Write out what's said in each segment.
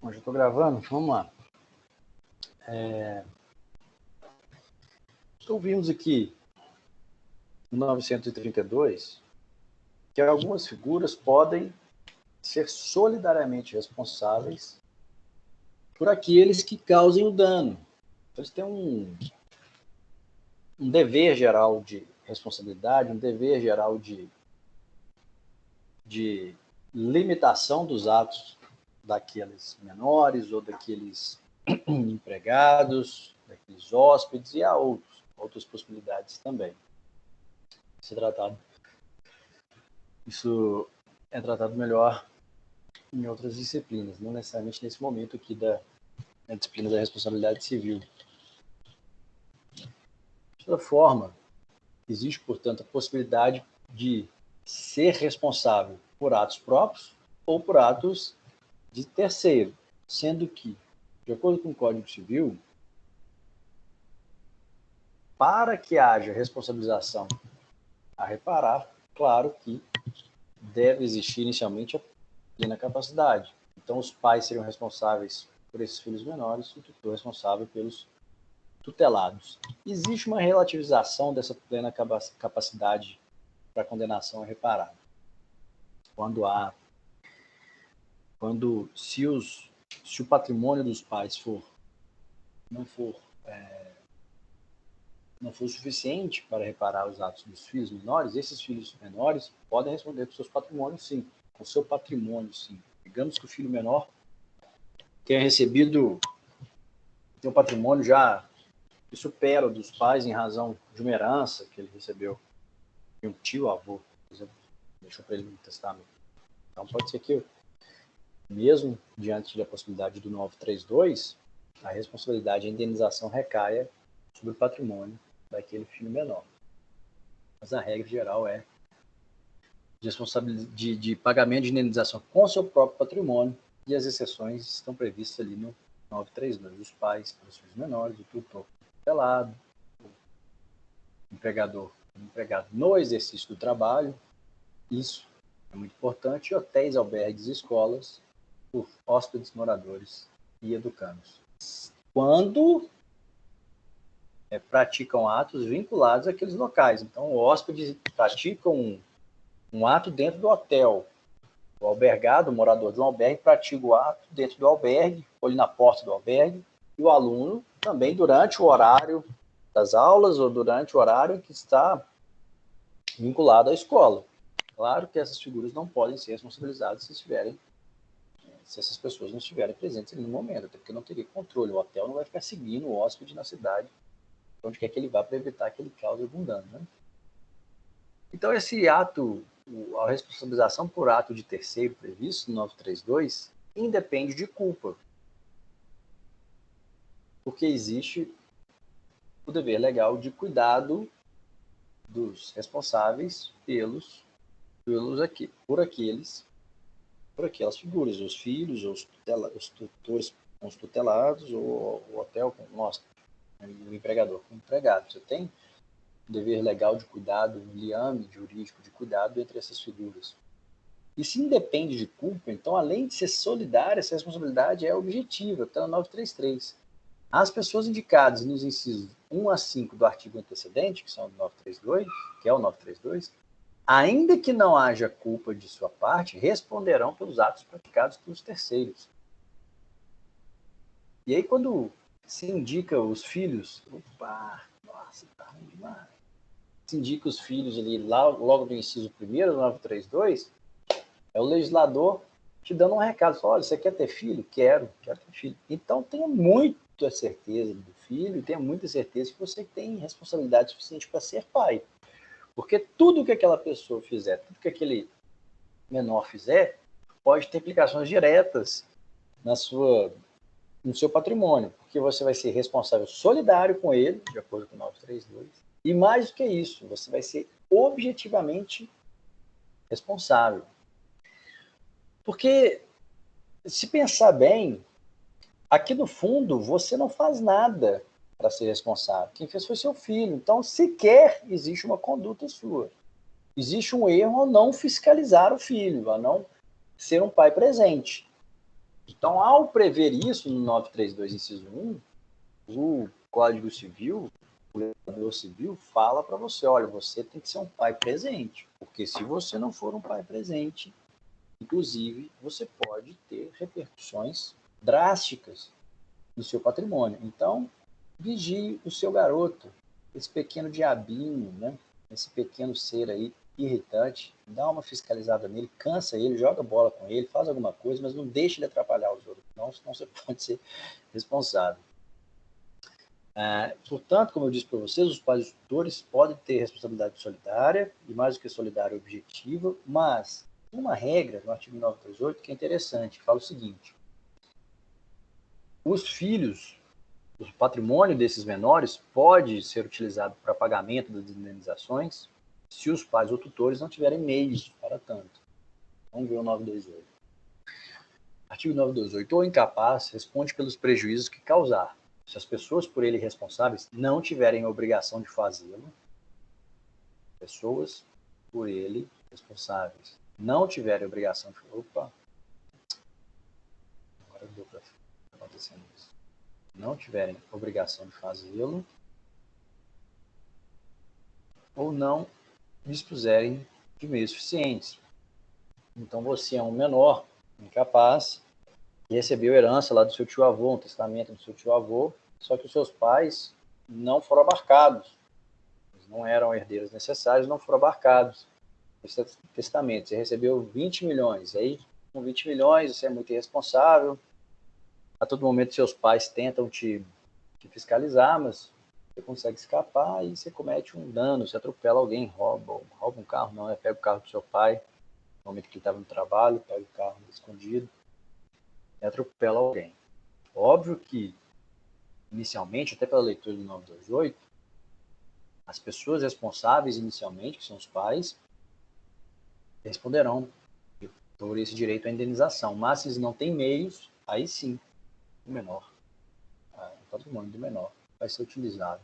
Hoje eu estou gravando, vamos lá. Ouvimos aqui no 932 que algumas figuras podem ser solidariamente responsáveis por aqueles que causem o dano. Então, eles têm um dever geral de responsabilidade, um dever geral de limitação dos atos daqueles menores ou daqueles empregados, daqueles hóspedes, e há outras possibilidades também. Isso é tratado melhor em outras disciplinas, não necessariamente nesse momento aqui da disciplina da responsabilidade civil. De toda forma, existe, portanto, a possibilidade de ser responsável por atos próprios ou por atos de terceiro, sendo que, de acordo com o Código Civil, para que haja responsabilização a reparar, claro que deve existir inicialmente a plena capacidade. Então, os pais seriam responsáveis por esses filhos menores e o tutor responsável pelos tutelados. Existe uma relativização dessa plena capacidade para condenação a reparar. Se o patrimônio dos pais não for suficiente para reparar os atos dos filhos menores, esses filhos menores podem responder com seus patrimônios, sim. Com seu patrimônio, sim. Digamos que o filho menor tenha recebido um patrimônio já que supera o dos pais em razão de uma herança que ele recebeu de um tio, avô, por exemplo, deixou para ele no testamento. Então, pode ser que, mesmo diante da possibilidade do 932, a responsabilidade e a indenização recaia sobre o patrimônio daquele filho menor. Mas a regra geral é de pagamento de indenização com seu próprio patrimônio, e as exceções estão previstas ali no 932, os pais para os filhos menores, o tutor tutelado, o empregado no exercício do trabalho, isso é muito importante, e hotéis, albergues e escolas por hóspedes, moradores e educandos. Quando praticam atos vinculados àqueles locais. Então, o hóspede pratica um ato dentro do hotel. O albergado, o morador de um albergue, pratica o ato dentro do albergue, ou ali na porta do albergue, e o aluno também durante o horário das aulas ou durante o horário que está vinculado à escola. Claro que essas figuras não podem ser responsabilizadas se essas pessoas não estiverem presentes ali no momento, até porque não teria controle. O hotel não vai ficar seguindo o hóspede na cidade, onde quer que ele vá, para evitar que ele cause algum dano, né? Então, esse ato, a responsabilização por ato de terceiro previsto no 932, independe de culpa, porque existe o dever legal de cuidado dos responsáveis por aquelas figuras, os filhos, os tutores com os tutelados, ou o hotel com o empregador com o empregado. Você tem um dever legal de cuidado, um liame jurídico de cuidado entre essas figuras. E se independe de culpa, então, além de ser solidária, essa responsabilidade é objetiva, está no 933. As pessoas indicadas nos incisos 1 a 5 do artigo antecedente, que são o 932, que é o 932, ainda que não haja culpa de sua parte, responderão pelos atos praticados pelos terceiros. E aí, quando se indica os filhos, se indica os filhos ali logo no inciso 1º do 932, é o legislador te dando um recado. Olha, você quer ter filho? Quero ter filho. Então, tenha muita certeza do filho e tenha muita certeza que você tem responsabilidade suficiente para ser pai. Porque tudo que aquela pessoa fizer, tudo que aquele menor fizer, pode ter implicações diretas no seu patrimônio, porque você vai ser responsável solidário com ele, de acordo com o 932, e mais do que isso, você vai ser objetivamente responsável. Porque, se pensar bem, aqui no fundo, você não faz nada para ser responsável. Quem fez foi seu filho. Então, sequer existe uma conduta sua. Existe um erro ao não fiscalizar o filho, a não ser um pai presente. Então, ao prever isso no 932, inciso 1, o Código Civil, o legislador civil, fala para você, olha, você tem que ser um pai presente, porque se você não for um pai presente, inclusive, você pode ter repercussões drásticas no seu patrimônio. Então, vigie o seu garoto, esse pequeno diabinho, né? Esse pequeno ser aí irritante, dá uma fiscalizada nele, cansa ele, joga bola com ele, faz alguma coisa, mas não deixe ele atrapalhar os outros, senão você pode ser responsável. Portanto, como eu disse para vocês, os pais e os tutores podem ter responsabilidade solidária, e mais do que solidária, objetiva, mas uma regra no artigo 938 que é interessante, que fala o seguinte: os filhos, o patrimônio desses menores pode ser utilizado para pagamento das indenizações se os pais ou tutores não tiverem meios para tanto. Vamos ver o 928. Artigo 928. O incapaz responde pelos prejuízos que causar. Se as pessoas por ele responsáveis não tiverem a obrigação de fazê-lo, pessoas por ele responsáveis não tiverem a obrigação de... Opa! Agora deu para acontecendo isso. Não tiverem obrigação de fazê-lo ou não dispuserem de meios suficientes. Então você é um menor, incapaz, e recebeu herança lá do seu tio-avô, um testamento do seu tio-avô, só que os seus pais não foram abarcados, eles não eram herdeiros necessários, não foram abarcados esse testamento. Você recebeu 20 milhões, aí com 20 milhões você é muito irresponsável, a todo momento seus pais tentam te fiscalizar, mas você consegue escapar e você comete um dano, você atropela alguém, rouba um carro, não, pega o carro do seu pai, no momento que ele estava no trabalho, pega o carro escondido e atropela alguém. Óbvio que, inicialmente, até pela leitura do 928, as pessoas responsáveis inicialmente, que são os pais, responderão por esse direito à indenização. Mas se eles não têm meios, aí sim, o menor, o patrimônio do menor vai ser utilizado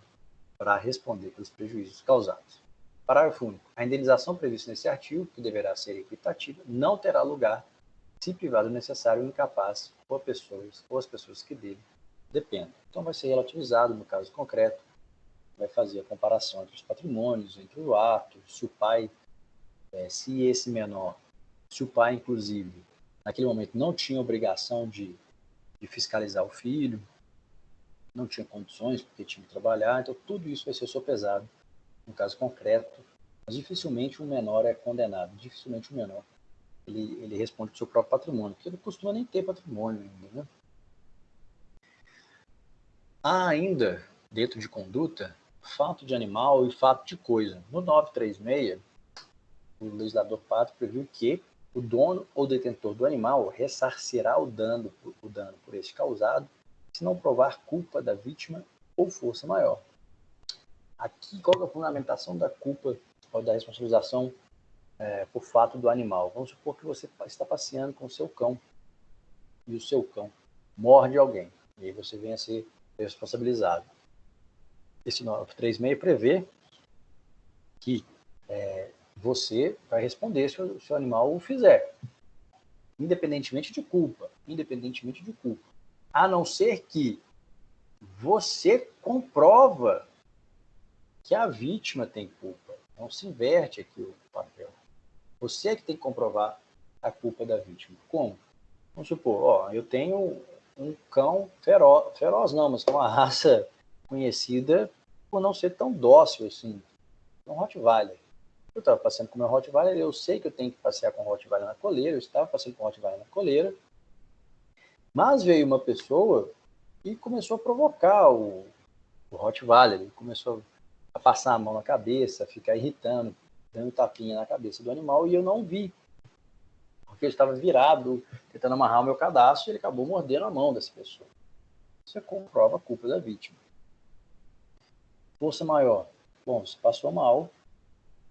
para responder pelos prejuízos causados. Parágrafo único. A indenização prevista nesse artigo, que deverá ser equitativa, não terá lugar se privado necessário o incapaz ou as pessoas que dele dependem. Então vai ser relativizado no caso concreto, vai fazer a comparação entre os patrimônios, entre o ato, se o pai, se esse menor, se o pai, inclusive, naquele momento não tinha obrigação de fiscalizar o filho, não tinha condições porque tinha que trabalhar, então tudo isso vai ser sopesado no caso concreto, mas dificilmente um menor é condenado, dificilmente um menor ele responde do seu próprio patrimônio, porque ele costuma nem ter patrimônio ainda, né? Há ainda, dentro de conduta, fato de animal e fato de coisa. No 936, o legislador pátrio previu que o dono ou detentor do animal ressarcirá o dano por este causado, se não provar culpa da vítima ou força maior. Aqui, qual é a fundamentação da culpa ou da responsabilização por fato do animal? Vamos supor que você está passeando com o seu cão e o seu cão morde alguém, e aí você vem a ser responsabilizado. Esse 936 prevê que você vai responder se o seu animal o fizer, independentemente de culpa, a não ser que você comprova que a vítima tem culpa. Então se inverte aqui o papel. Você é que tem que comprovar a culpa da vítima. Como? Vamos supor, eu tenho um cão feroz não, mas é uma raça conhecida por não ser tão dócil assim, um Rottweiler. Eu estava passeando com o meu Rottweiler, eu sei que eu tenho que passear com o Rottweiler na coleira, eu estava passeando com o Rottweiler na coleira, mas veio uma pessoa e começou a provocar o Rottweiler, ele começou a passar a mão na cabeça, a ficar irritando, dando tapinha na cabeça do animal, e eu não vi, porque ele estava virado, tentando amarrar o meu cadastro, e ele acabou mordendo a mão dessa pessoa. Você comprova a culpa da vítima. Força maior. Bom, você passou mal,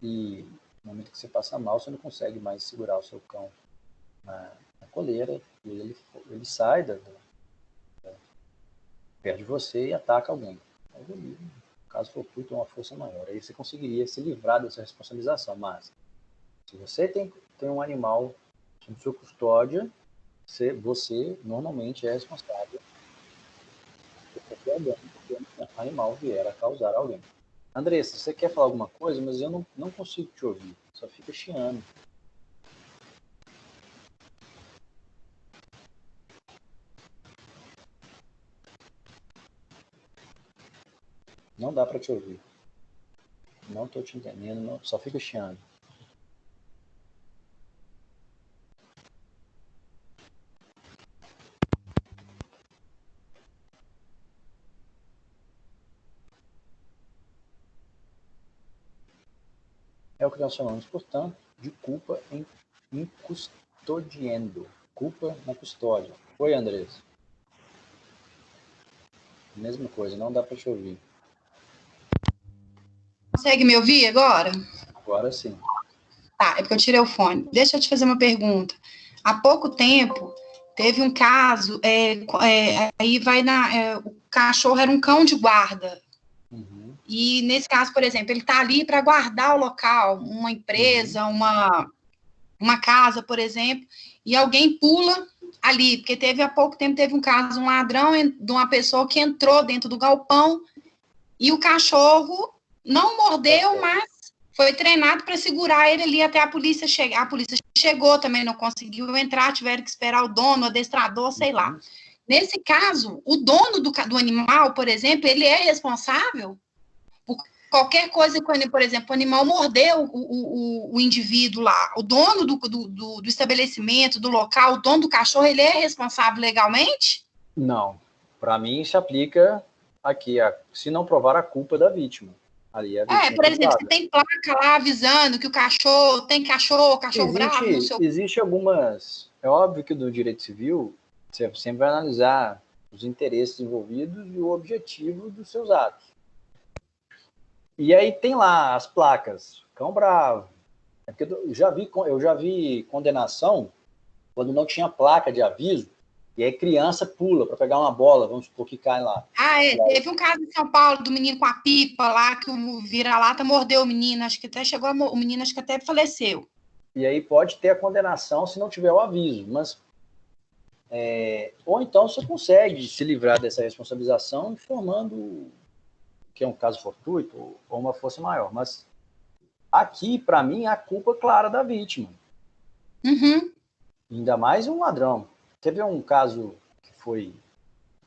e no momento que você passa mal, você não consegue mais segurar o seu cão na coleira, e ele sai perto de você e ataca alguém. No caso fortuito, uma força maior. Aí você conseguiria se livrar dessa responsabilização. Mas, se você tem um animal sob sua custódia, você normalmente é responsável por qualquer dano que o animal vier a causar a alguém. Andressa, você quer falar alguma coisa, mas eu não consigo te ouvir, só fica chiando. Não dá para te ouvir. Não estou te entendendo, não, só fica chiando. É o que nós chamamos, portanto, de culpa em custodiando. Culpa na custódia. Oi, Andressa. Mesma coisa, não dá para te ouvir. Consegue me ouvir agora? Agora sim. Tá, é porque eu tirei o fone. Deixa eu te fazer uma pergunta. Há pouco tempo, teve um caso, aí vai o cachorro era um cão de guarda. Uhum. E nesse caso, por exemplo, ele está ali para guardar o local, uma empresa, uma casa, por exemplo, e alguém pula ali, porque há pouco tempo teve um caso, um ladrão de uma pessoa que entrou dentro do galpão e o cachorro não mordeu, mas foi treinado para segurar ele ali até a polícia chegar. A polícia chegou, também não conseguiu entrar, tiveram que esperar o dono, o adestrador, sei lá. Nesse caso, o dono do animal, por exemplo, ele é responsável por qualquer coisa, por exemplo, o animal mordeu o indivíduo lá, o dono do estabelecimento, do local, o dono do cachorro, ele é responsável legalmente? Não. Para mim, se aplica aqui, se não provar a culpa da vítima. Ali a vítima Por exemplo, você culpada. tem placa lá avisando que o cachorro tem cachorro bravo, não sei o Existe algumas... É óbvio que no direito civil, você sempre vai analisar os interesses envolvidos e o objetivo dos seus atos. E aí tem lá as placas, cão bravo. É porque eu já vi condenação quando não tinha placa de aviso, e aí criança pula para pegar uma bola, vamos supor que cai lá. Teve um caso em São Paulo do menino com a pipa lá, que o vira-lata mordeu o menino, acho que até chegou, o menino acho que até faleceu. E aí pode ter a condenação se não tiver o aviso, mas ou então você consegue se livrar dessa responsabilização informando que é um caso fortuito ou uma força maior. Mas aqui, para mim, a culpa é clara da vítima. Uhum. Ainda mais um ladrão. Teve um caso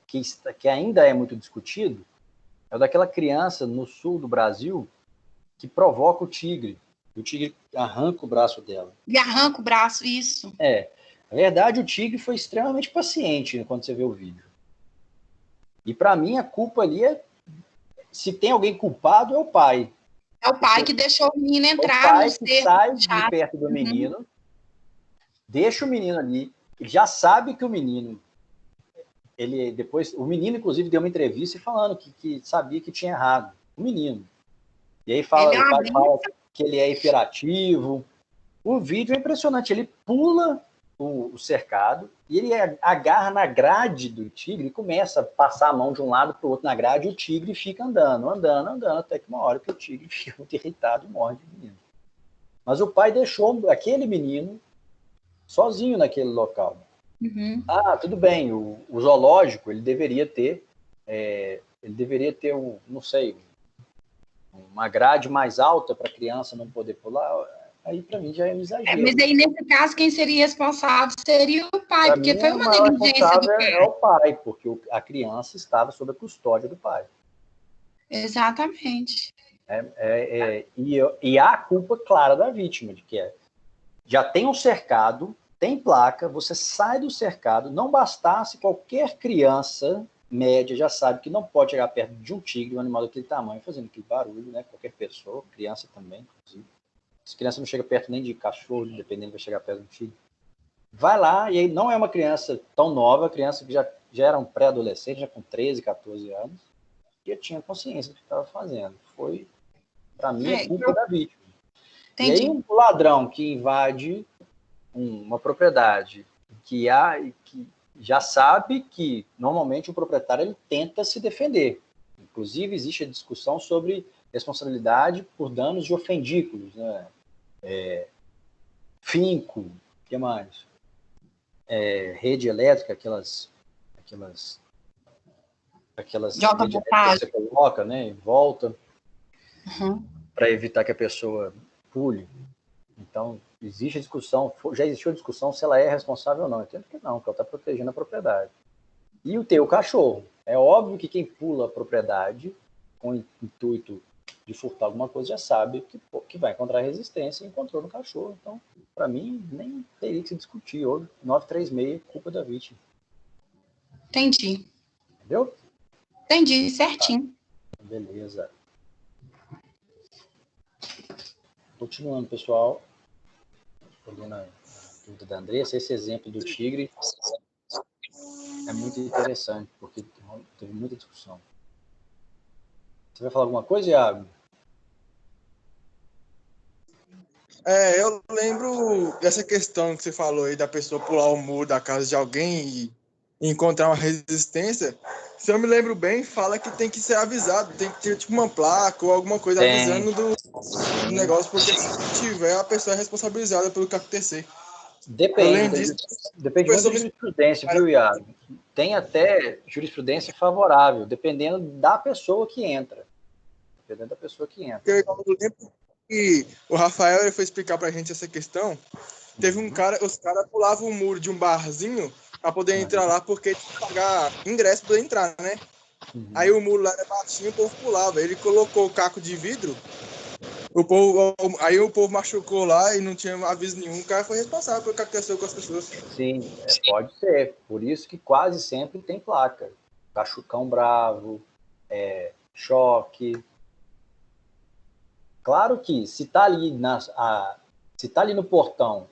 que ainda é muito discutido, é o daquela criança no sul do Brasil que provoca o tigre. O tigre arranca o braço dela. E arranca o braço, isso. Na verdade, o tigre foi extremamente paciente quando você vê o vídeo. E para mim, a culpa ali se tem alguém culpado, é o pai. É o pai que deixou o menino entrar. O pai que sai de perto do menino, deixa o menino ali, ele já sabe que o menino... o menino, inclusive, deu uma entrevista falando que sabia que tinha errado. O menino. E aí o pai fala que ele é hiperativo. O vídeo é impressionante. Ele pula o cercado e ele agarra na grade do tigre e começa a passar a mão de um lado para o outro na grade e o tigre fica andando, até que uma hora que o tigre fica muito irritado e morde o menino. Mas o pai deixou aquele menino sozinho naquele local. Uhum. Tudo bem, o zoológico, ele deveria ter não sei, uma grade mais alta para a criança não poder pular. Aí, para mim, já é um exagero. Mas aí, nesse caso, quem seria responsável seria o pai, porque foi uma negligência do pai. É o pai, porque a criança estava sob a custódia do pai. Exatamente. E há a culpa clara da vítima, de que já tem um cercado, tem placa, você sai do cercado, não bastasse qualquer criança média já sabe que não pode chegar perto de um tigre, um animal daquele tamanho, fazendo aquele barulho, né? Qualquer pessoa, criança também, inclusive. As crianças não chegam perto nem de cachorro, dependendo, vai chegar perto do tigre. Vai lá, e aí não é uma criança tão nova, criança que já era um pré-adolescente, já com 13, 14 anos, e eu tinha consciência do que estava fazendo. Foi, para mim, a culpa da vítima. Entendi. E aí um ladrão que invade uma propriedade que já sabe que normalmente o proprietário ele tenta se defender. Inclusive existe a discussão sobre responsabilidade por danos de ofendículos, né? Finco, o que mais? rede elétrica, aquelas De alta redes elétricas que voltagem. você coloca, né, em volta, Uhum. para evitar que a pessoa pule. Então, existe a discussão, já existiu a discussão se ela é responsável ou não. Eu entendo que não, porque ela está protegendo a propriedade. E o teu cachorro. É óbvio que quem pula a propriedade com o intuito de furtar alguma coisa já sabe que vai encontrar resistência e encontrou no cachorro. Então, para mim, nem teria que se discutir. 936, culpa da vítima. Entendi. Entendeu? Entendi, certinho. Beleza. Continuando, pessoal. Olhando a dúvida da Andressa, esse exemplo do tigre é muito interessante, porque teve muita discussão. Você vai falar alguma coisa, Iago? Eu lembro dessa questão que você falou aí da pessoa pular o muro da casa de alguém e encontrar uma resistência. Se eu me lembro bem, fala que tem que ser avisado, tem que ter tipo uma placa ou alguma coisa avisando do negócio, porque se tiver, a pessoa é responsabilizada pelo que acontecer. Depende muito da jurisprudência, viu, Iago? Tem até jurisprudência favorável, dependendo da pessoa que entra. Dependendo da pessoa que entra. Eu lembro que o Rafael ele foi explicar pra gente essa questão. Teve um cara, os caras pulavam o muro de um barzinho pra poder entrar lá, porque tinha que pagar ingresso pra entrar, né? Aí o muro lá era baixinho, o povo pulava. Ele colocou o caco de vidro, aí o povo machucou lá e não tinha aviso nenhum. O cara foi responsável pelo que aconteceu com as pessoas. Sim, pode ser. Por isso que quase sempre tem placa. Cachucão bravo, choque. Claro que se está ali, ali no portão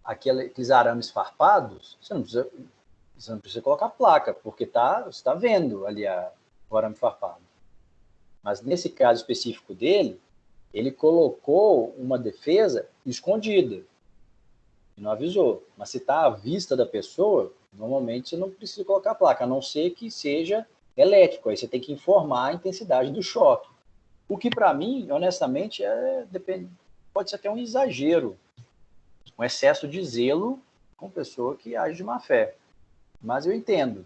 aqueles arames farpados, você não precisa colocar placa, porque você está vendo ali o arame farpado. Mas nesse caso específico dele, ele colocou uma defesa escondida e não avisou. Mas se está à vista da pessoa, normalmente você não precisa colocar placa, a não ser que seja elétrico. Aí você tem que informar a intensidade do choque. O que, para mim, honestamente, pode ser até um exagero, um excesso de zelo com pessoa que age de má fé. Mas eu entendo,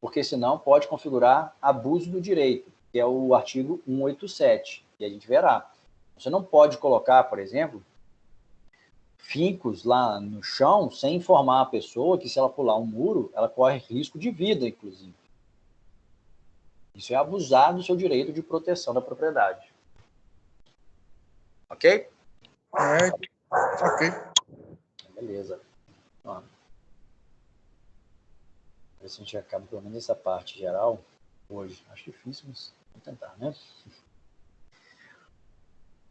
porque senão pode configurar abuso do direito, que é o artigo 187, e a gente verá. Você não pode colocar, por exemplo, fincos lá no chão sem informar a pessoa que se ela pular um muro, ela corre risco de vida, inclusive. Isso é abusar do seu direito de proteção da propriedade. Ok? Ok. Beleza. Ó, ver se a gente acaba pelo menos essa parte geral hoje. Acho difícil, mas vamos tentar, né?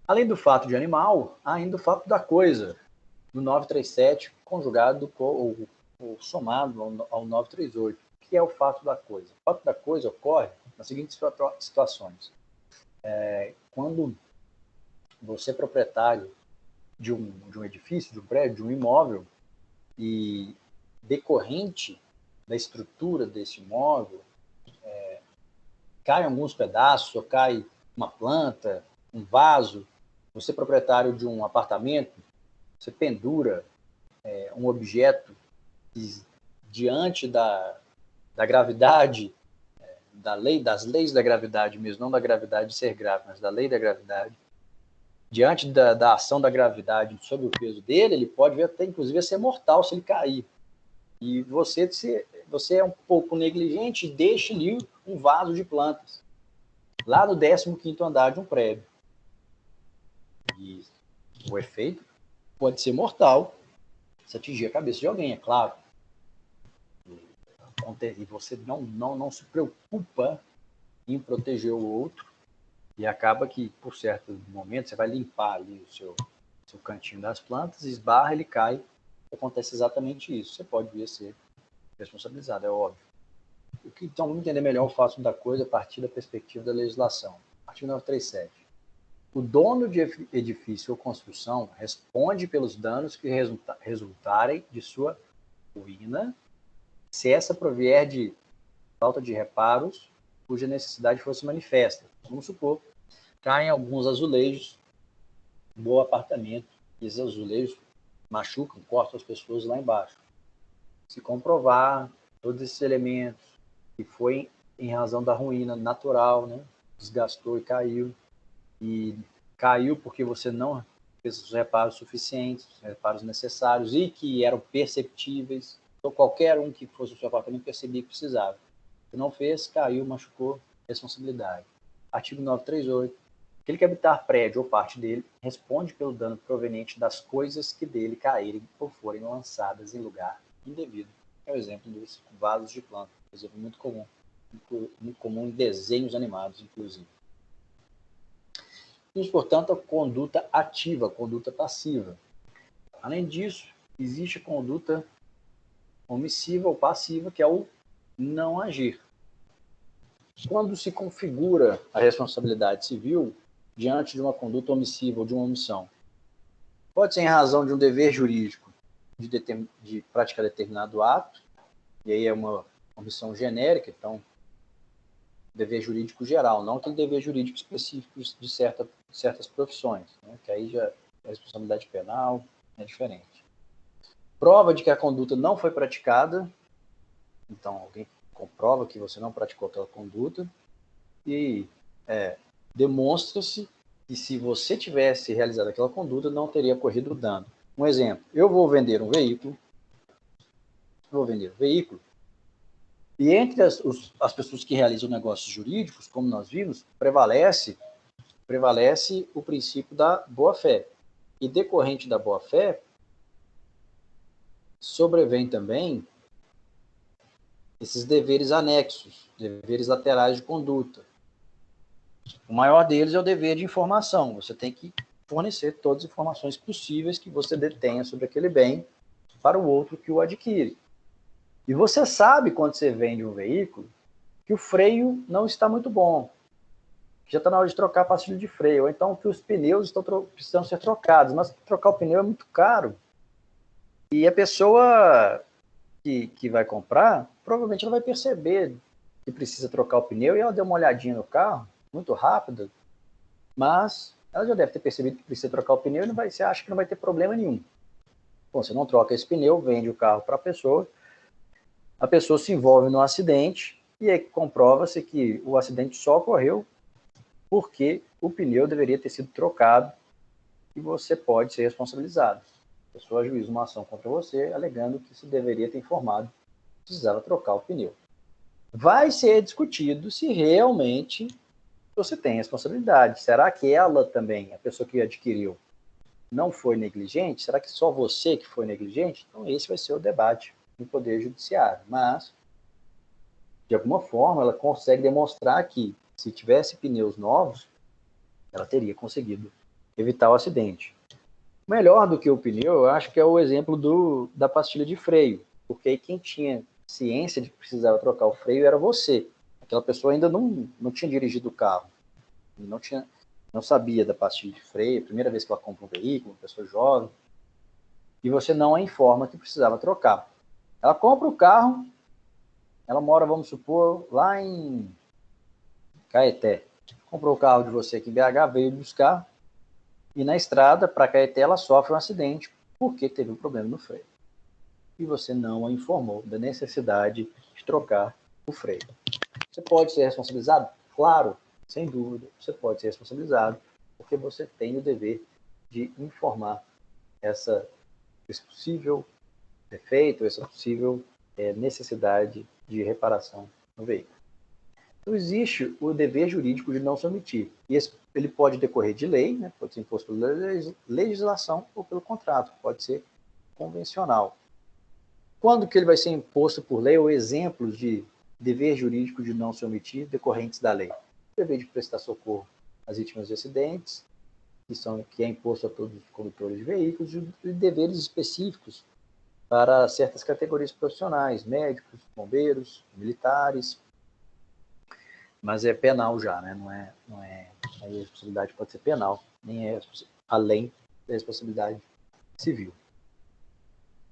Além do fato de animal, há ainda o fato da coisa, do 937, conjugado ou somado ao 938, que é o fato da coisa. O fato da coisa ocorre nas seguintes situações. Quando você é proprietário de um edifício, de um prédio, de um imóvel, e decorrente da estrutura desse imóvel, cai alguns pedaços, ou cai uma planta, um vaso, você é proprietário de um apartamento, você pendura um objeto que, diante da gravidade, das leis da gravidade mesmo, não da gravidade de ser grave, mas da lei da gravidade, diante da ação da gravidade sobre o peso dele, ele pode vir até, inclusive, a ser mortal se ele cair. E você é um pouco negligente e deixa ali um vaso de plantas, lá no 15º andar de um prédio. E o efeito pode ser mortal se atingir a cabeça de alguém, é claro. E você não se preocupa em proteger o outro, e acaba que, por certo momento, você vai limpar ali o seu cantinho das plantas, esbarra, ele cai, acontece exatamente isso. Você pode vir a ser responsabilizado, é óbvio. Então, vamos entender melhor o fato da coisa a partir da perspectiva da legislação. Artigo 937. O dono de edifício ou construção responde pelos danos que resultarem de sua ruína, se essa provier de falta de reparos cuja necessidade fosse manifesta. Vamos supor, caem alguns azulejos no bom apartamento, e esses azulejos machucam, cortam as pessoas lá embaixo. Se comprovar todos esses elementos, que foi em razão da ruína natural, né? Desgastou e caiu porque você não fez os reparos suficientes, os reparos necessários e que eram perceptíveis. Então, qualquer um que fosse o seu apartamento percebia que precisava. Se não fez, caiu, machucou, responsabilidade. Artigo 938. Aquele que habitar prédio ou parte dele responde pelo dano proveniente das coisas que dele caírem ou forem lançadas em lugar indevido. É o exemplo dos vasos de planta, exemplo muito comum em desenhos animados, inclusive. Temos, portanto, a conduta ativa, a conduta passiva. Além disso, existe a conduta omissiva ou passiva, que é o não agir. Quando se configura a responsabilidade civil diante de uma conduta omissiva ou de uma omissão, pode ser em razão de um dever jurídico de praticar determinado ato, e aí é uma omissão genérica, então, dever jurídico geral, não aquele dever jurídico específico de certas profissões, né? Que aí já é responsabilidade penal, é diferente. Prova de que a conduta não foi praticada, então alguém comprova que você não praticou aquela conduta, e demonstra-se que se você tivesse realizado aquela conduta, não teria ocorrido dano. Um exemplo, eu vou vender um veículo, e entre as pessoas que realizam negócios jurídicos, como nós vimos, prevalece o princípio da boa-fé. E decorrente da boa-fé, sobrevém também esses deveres anexos, deveres laterais de conduta. O maior deles é o dever de informação. Você tem que fornecer todas as informações possíveis que você detenha sobre aquele bem para o outro que o adquire. E você sabe, quando você vende um veículo, que o freio não está muito bom, que já está na hora de trocar a pastilha de freio, ou então que os pneus estão precisando ser trocados, mas trocar o pneu é muito caro. E a pessoa que vai comprar, provavelmente ela vai perceber que precisa trocar o pneu, e ela deu uma olhadinha no carro, muito rápida, mas ela já deve ter percebido que precisa trocar o pneu e você acha que não vai ter problema nenhum. Bom, você não troca esse pneu, vende o carro para a pessoa se envolve no acidente, e aí comprova-se que o acidente só ocorreu porque o pneu deveria ter sido trocado e você pode ser responsabilizado. A pessoa ajuiza uma ação contra você, alegando que se deveria ter informado que precisava trocar o pneu. Vai ser discutido se realmente você tem responsabilidade. Será que ela também, a pessoa que adquiriu, não foi negligente? Será que só você que foi negligente? Então esse vai ser o debate no Poder Judiciário. Mas, de alguma forma, ela consegue demonstrar que, se tivesse pneus novos, ela teria conseguido evitar o acidente. Melhor do que o pneu, eu acho que é o exemplo da pastilha de freio, porque aí quem tinha ciência de que precisava trocar o freio era você. Aquela pessoa ainda não tinha dirigido o carro, não sabia da pastilha de freio, primeira vez que ela compra um veículo, uma pessoa jovem, e você não a informa que precisava trocar. Ela compra o carro, ela mora, vamos supor, lá em Caeté. Comprou o carro de você aqui em BH, veio buscar, e na estrada, para Caeté, ela sofre um acidente, porque teve um problema no freio. E você não a informou da necessidade de trocar o freio. Você pode ser responsabilizado? Claro, sem dúvida, você pode ser responsabilizado, porque você tem o dever de informar esse possível defeito, essa possível necessidade de reparação no veículo. Então, existe o dever jurídico de não se omitir. E ele pode decorrer de lei, né? Pode ser imposto pela legislação ou pelo contrato, pode ser convencional. Quando que ele vai ser imposto por lei, ou exemplos de dever jurídico de não se omitir decorrentes da lei? O dever de prestar socorro às vítimas de acidentes, que é imposto a todos os condutores de veículos, e deveres específicos para certas categorias profissionais, médicos, bombeiros, militares, mas é penal já, né? Não é a responsabilidade pode ser penal, nem é além da responsabilidade civil.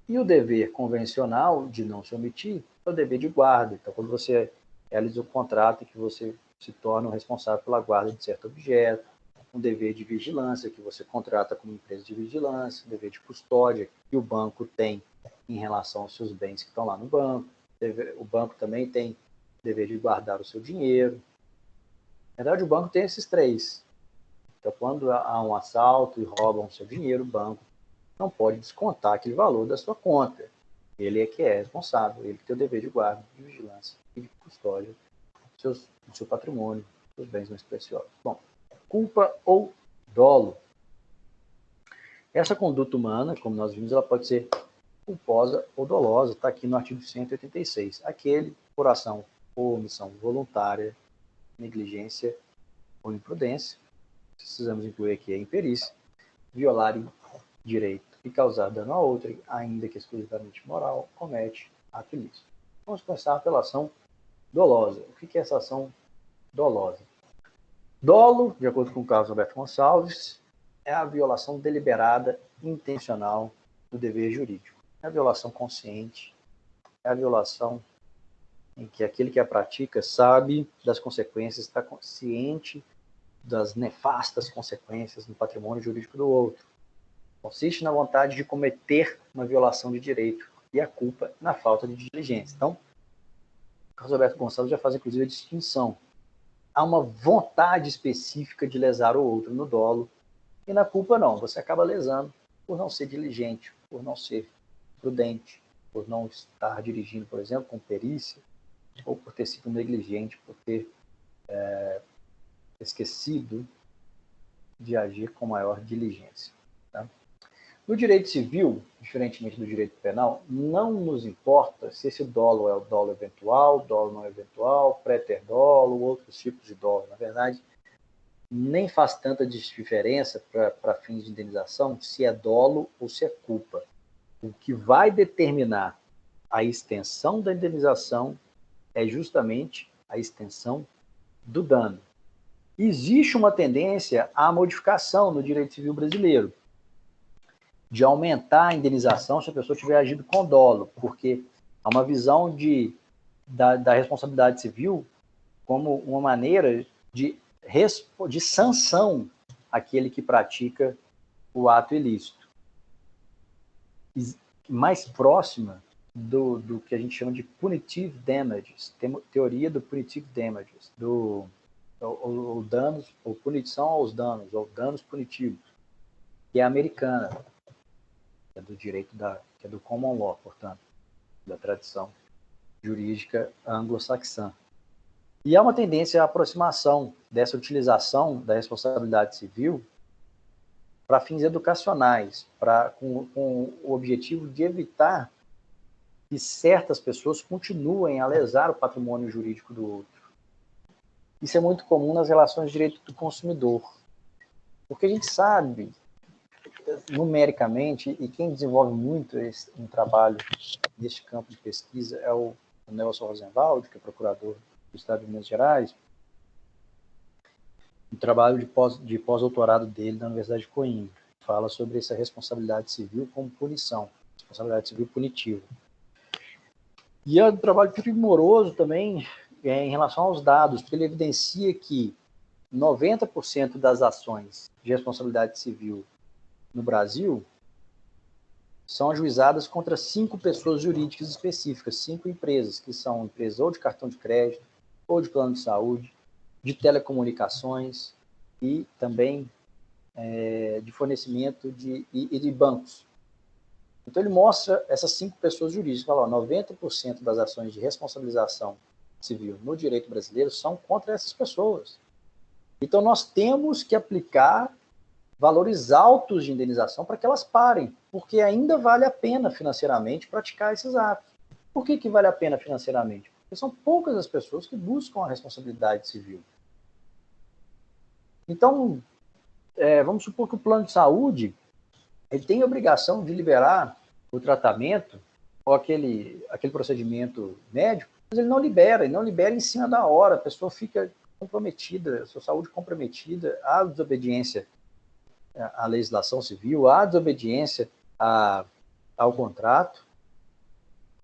E o dever convencional de não se omitir é o dever de guarda. Então, quando você realiza o contrato, que você se torna o responsável pela guarda de certo objeto, um dever de vigilância, que você contrata como empresa de vigilância, um dever de custódia, que o banco tem em relação aos seus bens que estão lá no banco. O banco também tem o dever de guardar o seu dinheiro. Na verdade, o banco tem esses três. Então, quando há um assalto e roubam o seu dinheiro, o banco não pode descontar aquele valor da sua conta. Ele é que é responsável, ele que tem o dever de guarda, de vigilância e de custódia do seu patrimônio, dos seus bens mais preciosos. Bom, culpa ou dolo. Essa conduta humana, como nós vimos, ela pode ser culposa ou dolosa, está aqui no artigo 186. Aquele por ação ou omissão voluntária, negligência ou imprudência, precisamos incluir aqui a imperícia, violar direito e causar dano a outrem, ainda que exclusivamente moral, comete ato ilícito. Vamos começar pela ação dolosa. O que é essa ação dolosa? Dolo, de acordo com o Carlos Alberto Gonçalves, é a violação deliberada, intencional do dever jurídico. É a violação consciente, é a violação em que aquele que a pratica sabe das consequências, está consciente das nefastas consequências no patrimônio jurídico do outro. Consiste na vontade de cometer uma violação de direito e a culpa na falta de diligência. Então, Carlos Alberto Gonçalves já faz, inclusive, a distinção. Há uma vontade específica de lesar o outro no dolo, e na culpa não. Você acaba lesando por não ser diligente, por não ser prudente, por não estar dirigindo, por exemplo, com perícia, ou por ter sido negligente, por ter esquecido de agir com maior diligência. Tá? No direito civil, diferentemente do direito penal, não nos importa se esse dolo é o dolo eventual, dolo não eventual, préter-dolo, outros tipos de dolo. Na verdade, nem faz tanta diferença para fins de indenização se é dolo ou se é culpa. O que vai determinar a extensão da indenização é justamente a extensão do dano. Existe uma tendência à modificação no direito civil brasileiro, de aumentar a indenização se a pessoa tiver agido com dolo, porque há uma visão da responsabilidade civil como uma maneira de sanção àquele que pratica o ato ilícito. Mais próxima do que a gente chama de punitive damages, teoria do punitive damages, ou danos, ou punição aos danos, ou danos punitivos, que é americana, que é do direito que é do common law, portanto, da tradição jurídica anglo-saxã. E há uma tendência à aproximação dessa utilização da responsabilidade civil para fins educacionais, com o objetivo de evitar que certas pessoas continuem a lesar o patrimônio jurídico do outro. Isso é muito comum nas relações de direito do consumidor, porque a gente sabe, numericamente, e quem desenvolve muito um trabalho neste campo de pesquisa é o Nelson Rosenwald, que é procurador do Estado de Minas Gerais, um trabalho de pós-doutorado dele na Universidade de Coimbra, fala sobre essa responsabilidade civil como punição, responsabilidade civil punitiva. E é um trabalho primoroso também em relação aos dados, porque ele evidencia que 90% das ações de responsabilidade civil no Brasil são ajuizadas contra 5 pessoas jurídicas específicas, 5 empresas, que são empresas ou de cartão de crédito, ou de plano de saúde, de telecomunicações e também de fornecimento e de bancos. Então ele mostra essas 5 pessoas jurídicas, fala, 90% das ações de responsabilização civil no direito brasileiro são contra essas pessoas. Então nós temos que aplicar valores altos de indenização para que elas parem, porque ainda vale a pena financeiramente praticar esses atos. Por que vale a pena financeiramente? Porque são poucas as pessoas que buscam a responsabilidade civil. Então, vamos supor que o plano de saúde ele tem a obrigação de liberar o tratamento ou aquele procedimento médico, mas ele não libera em cima da hora, a pessoa fica comprometida, a sua saúde comprometida, há desobediência à legislação civil, há desobediência ao contrato,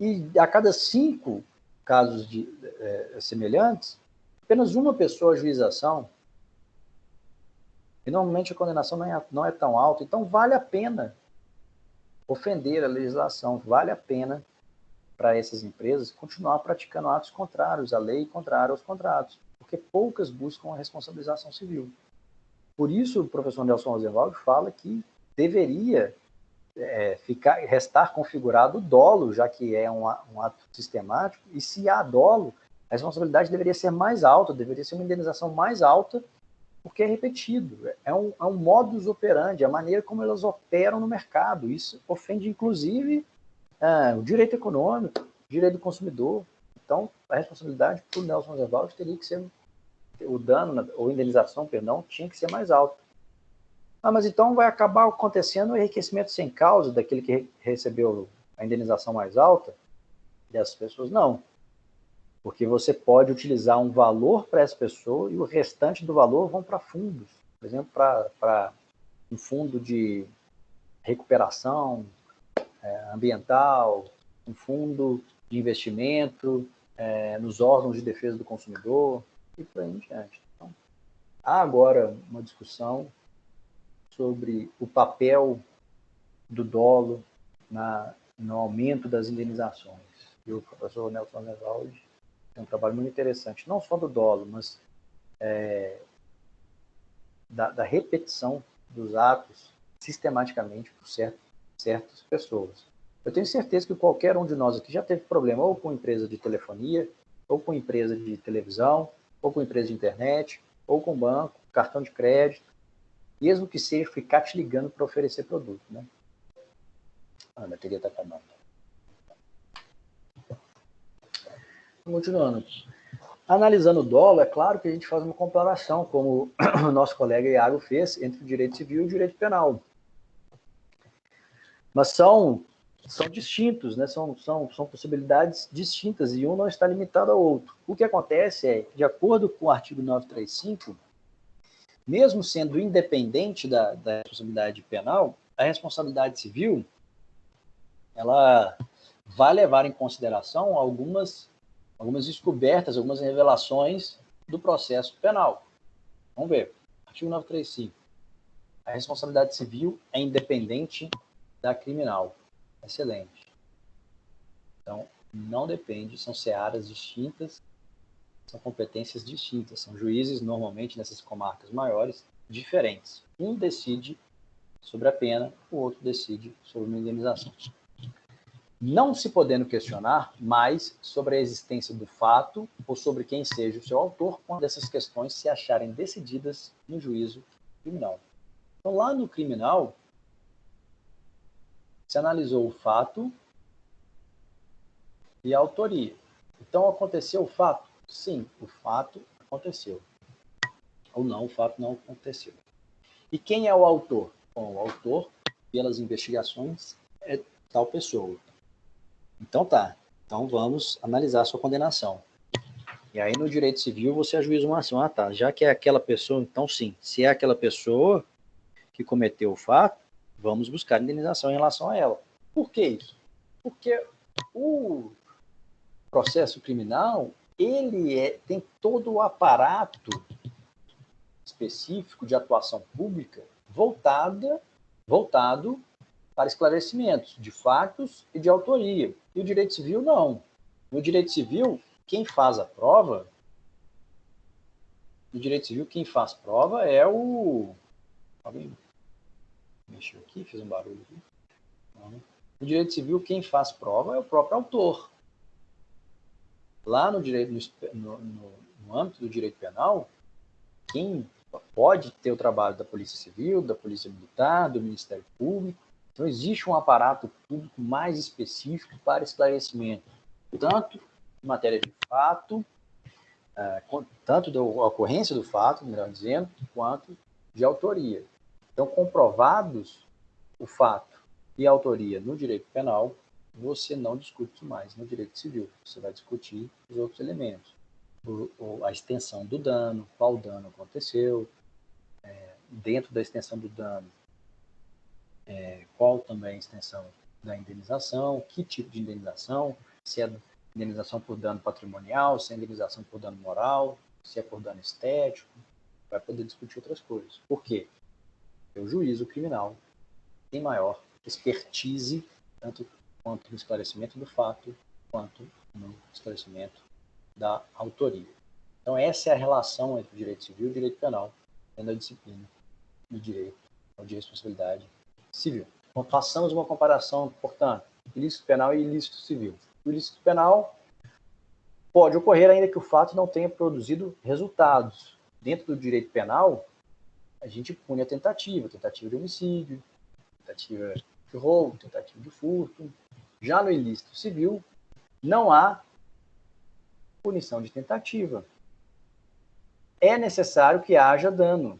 e a cada 5 casos semelhantes, apenas uma pessoa ajuiza a ação, e normalmente a condenação não é tão alta, então vale a pena ofender a legislação. Vale a pena para essas empresas continuar praticando atos contrários à lei e contrários aos contratos, porque poucas buscam a responsabilização civil. Por isso, o professor Nelson Rosenwald fala que deveria restar configurado o dolo, já que é um ato sistemático, e se há dolo, a responsabilidade deveria ser mais alta, deveria ser uma indenização mais alta, porque é repetido. É um modus operandi, a maneira como elas operam no mercado. Isso ofende, inclusive, o direito econômico, o direito do consumidor. Então, a responsabilidade para o Nelson Rosenwald teria que ser, o dano, ou indenização, perdão, tinha que ser mais alta. Mas então vai acabar acontecendo o enriquecimento sem causa daquele que recebeu a indenização mais alta dessas pessoas? Não. Porque você pode utilizar um valor para essa pessoa e o restante do valor vão para fundos. Por exemplo, para um fundo de recuperação ambiental, um fundo de investimento nos órgãos de defesa do consumidor e por aí em diante. Então, há agora uma discussão sobre o papel do dolo no aumento das indenizações. E o professor Nelson Rosenwald tem um trabalho muito interessante, não só do dolo, mas da repetição dos atos sistematicamente por certas pessoas. Eu tenho certeza que qualquer um de nós aqui já teve problema ou com empresa de telefonia, ou com empresa de televisão, ou com empresa de internet, ou com banco, cartão de crédito, mesmo que seja ficar te ligando para oferecer produto, né? A bateria está acabando. Continuando. Analisando o dolo, é claro que a gente faz uma comparação, como o nosso colega Iago fez, entre o direito civil e o direito penal. Mas são distintos, né? São possibilidades distintas e um não está limitado ao outro. O que acontece é, de acordo com o artigo 935, mesmo sendo independente da responsabilidade penal, a responsabilidade civil ela vai levar em consideração algumas descobertas, algumas revelações do processo penal. Vamos ver. Artigo 935. A responsabilidade civil é independente da criminal. Excelente. Então, não depende, são searas distintas, são competências distintas, são juízes, normalmente, nessas comarcas maiores, diferentes. Um decide sobre a pena, o outro decide sobre uma indenização. Não se podendo questionar mais sobre a existência do fato ou sobre quem seja o seu autor, quando essas questões se acharem decididas no juízo criminal. Então, lá no criminal, se analisou o fato e a autoria. Então, aconteceu o fato? Sim, o fato aconteceu. Ou não, o fato não aconteceu. E quem é o autor? Bom, o autor, pelas investigações, é tal pessoa. Então tá. Então vamos analisar a sua condenação. E aí no direito civil você ajuiza uma ação. Tá. Já que é aquela pessoa, então sim. Se é aquela pessoa que cometeu o fato, vamos buscar indenização em relação a ela. Por que isso? Porque o processo criminal, ele tem todo o aparato específico de atuação pública voltado para esclarecimentos de fatos e de autoria. E o direito civil, não. No direito civil, quem faz a prova... No direito civil, quem faz prova é o... Alguém mexeu aqui? Fez um barulho aqui? Não. No direito civil, quem faz prova é o próprio autor. Lá no âmbito do direito penal, quem pode ter o trabalho da Polícia Civil, da Polícia Militar, do Ministério Público. Então, existe um aparato público mais específico para esclarecimento, tanto em matéria de fato, tanto da ocorrência do fato, melhor dizendo, quanto de autoria. Então, comprovados o fato e a autoria no direito penal, você não discute mais no direito civil. Você vai discutir os outros elementos. A extensão do dano, qual dano aconteceu, dentro da extensão do dano, qual também a extensão da indenização, que tipo de indenização, se é indenização por dano patrimonial, se é indenização por dano moral, se é por dano estético, vai poder discutir outras coisas. Por quê? Porque o juízo criminal tem maior expertise, tanto quanto no esclarecimento do fato, quanto no esclarecimento da autoria. Então, essa é a relação entre o direito civil e o direito penal, dentro da disciplina do direito ou de responsabilidade civil. Então, façamos uma comparação, portanto, ilícito penal e ilícito civil. O ilícito penal pode ocorrer ainda que o fato não tenha produzido resultados. Dentro do direito penal, a gente pune a tentativa de homicídio, tentativa de roubo, tentativa de furto. Já no ilícito civil, não há punição de tentativa. É necessário que haja dano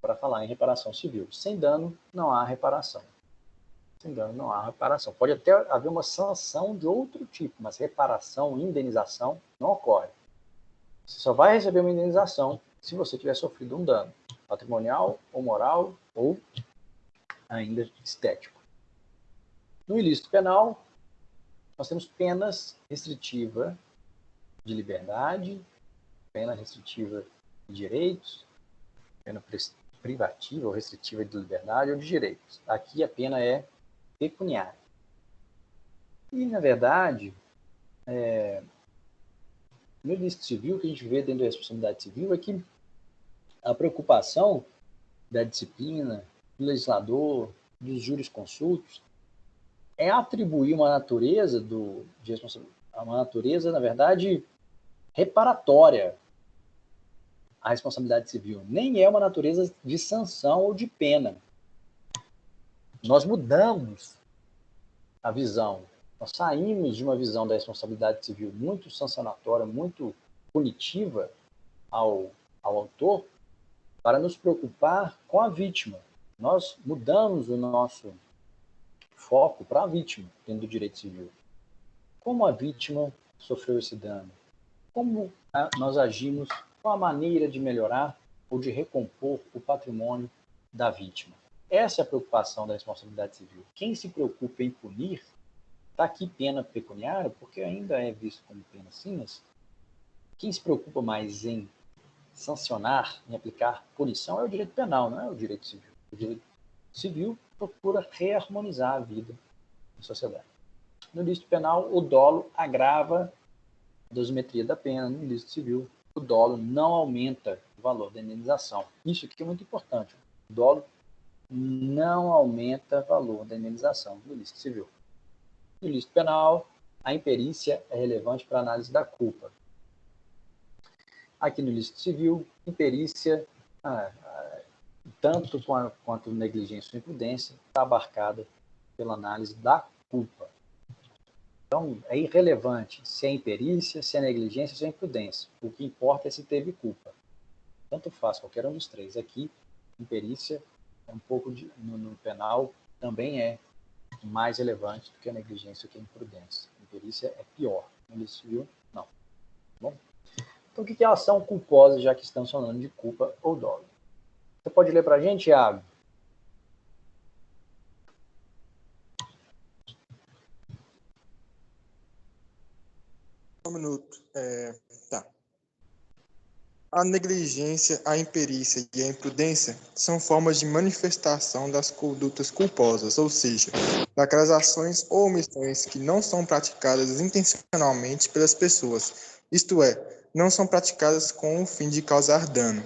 para falar em reparação civil. Sem dano, não há reparação. Sem dano, não há reparação. Pode até haver uma sanção de outro tipo, mas reparação, indenização, não ocorre. Você só vai receber uma indenização se você tiver sofrido um dano patrimonial, ou moral, ou ainda estético. No ilícito penal, nós temos penas restritivas de liberdade, pena restritiva de direitos, pena privativa ou restritiva de liberdade ou de direitos. Aqui a pena é pecuniária. E, na verdade, no ilícito civil, o que a gente vê dentro da responsabilidade civil é que a preocupação da disciplina, do legislador, dos jurisconsultos, é atribuir uma natureza de responsabilidade, uma natureza, na verdade, reparatória à responsabilidade civil. Nem é uma natureza de sanção ou de pena. Nós mudamos a visão. Nós saímos de uma visão da responsabilidade civil muito sancionatória, muito punitiva ao autor, para nos preocupar com a vítima. Nós mudamos o nosso foco para a vítima dentro do direito civil. Como a vítima sofreu esse dano? Como nós agimos? Qual a maneira de melhorar ou de recompor o patrimônio da vítima? Essa é a preocupação da responsabilidade civil. Quem se preocupa em punir, está aqui pena pecuniária, porque ainda é visto como pena sim, mas quem se preocupa mais em sancionar, em aplicar punição, é o direito penal, não é o direito civil. O direito civil procura reharmonizar a vida na sociedade. No ilícito penal, o dolo agrava a dosimetria da pena. No ilícito civil, o dolo não aumenta o valor da indenização. Isso aqui é muito importante. O dolo não aumenta o valor da indenização no ilícito civil. No ilícito penal, a imperícia é relevante para a análise da culpa. Aqui no ilícito civil, imperícia, tanto quanto negligência ou imprudência, está abarcada pela análise da culpa. Então, é irrelevante se é imperícia, se é negligência, se é imprudência. O que importa é se teve culpa. Tanto faz, qualquer um dos três. Aqui, imperícia, um pouco no penal, também é mais relevante do que a negligência ou que a imprudência. A imperícia é pior. No ilícito civil, não. Tá bom? Então, o que é a ação culposa, já que estamos falando de culpa ou dolo? Você pode ler para a gente, Iago? Um minuto. Tá. A negligência, a imperícia e a imprudência são formas de manifestação das condutas culposas, ou seja, daquelas ações ou omissões que não são praticadas intencionalmente pelas pessoas, isto é, não são praticadas com o fim de causar dano.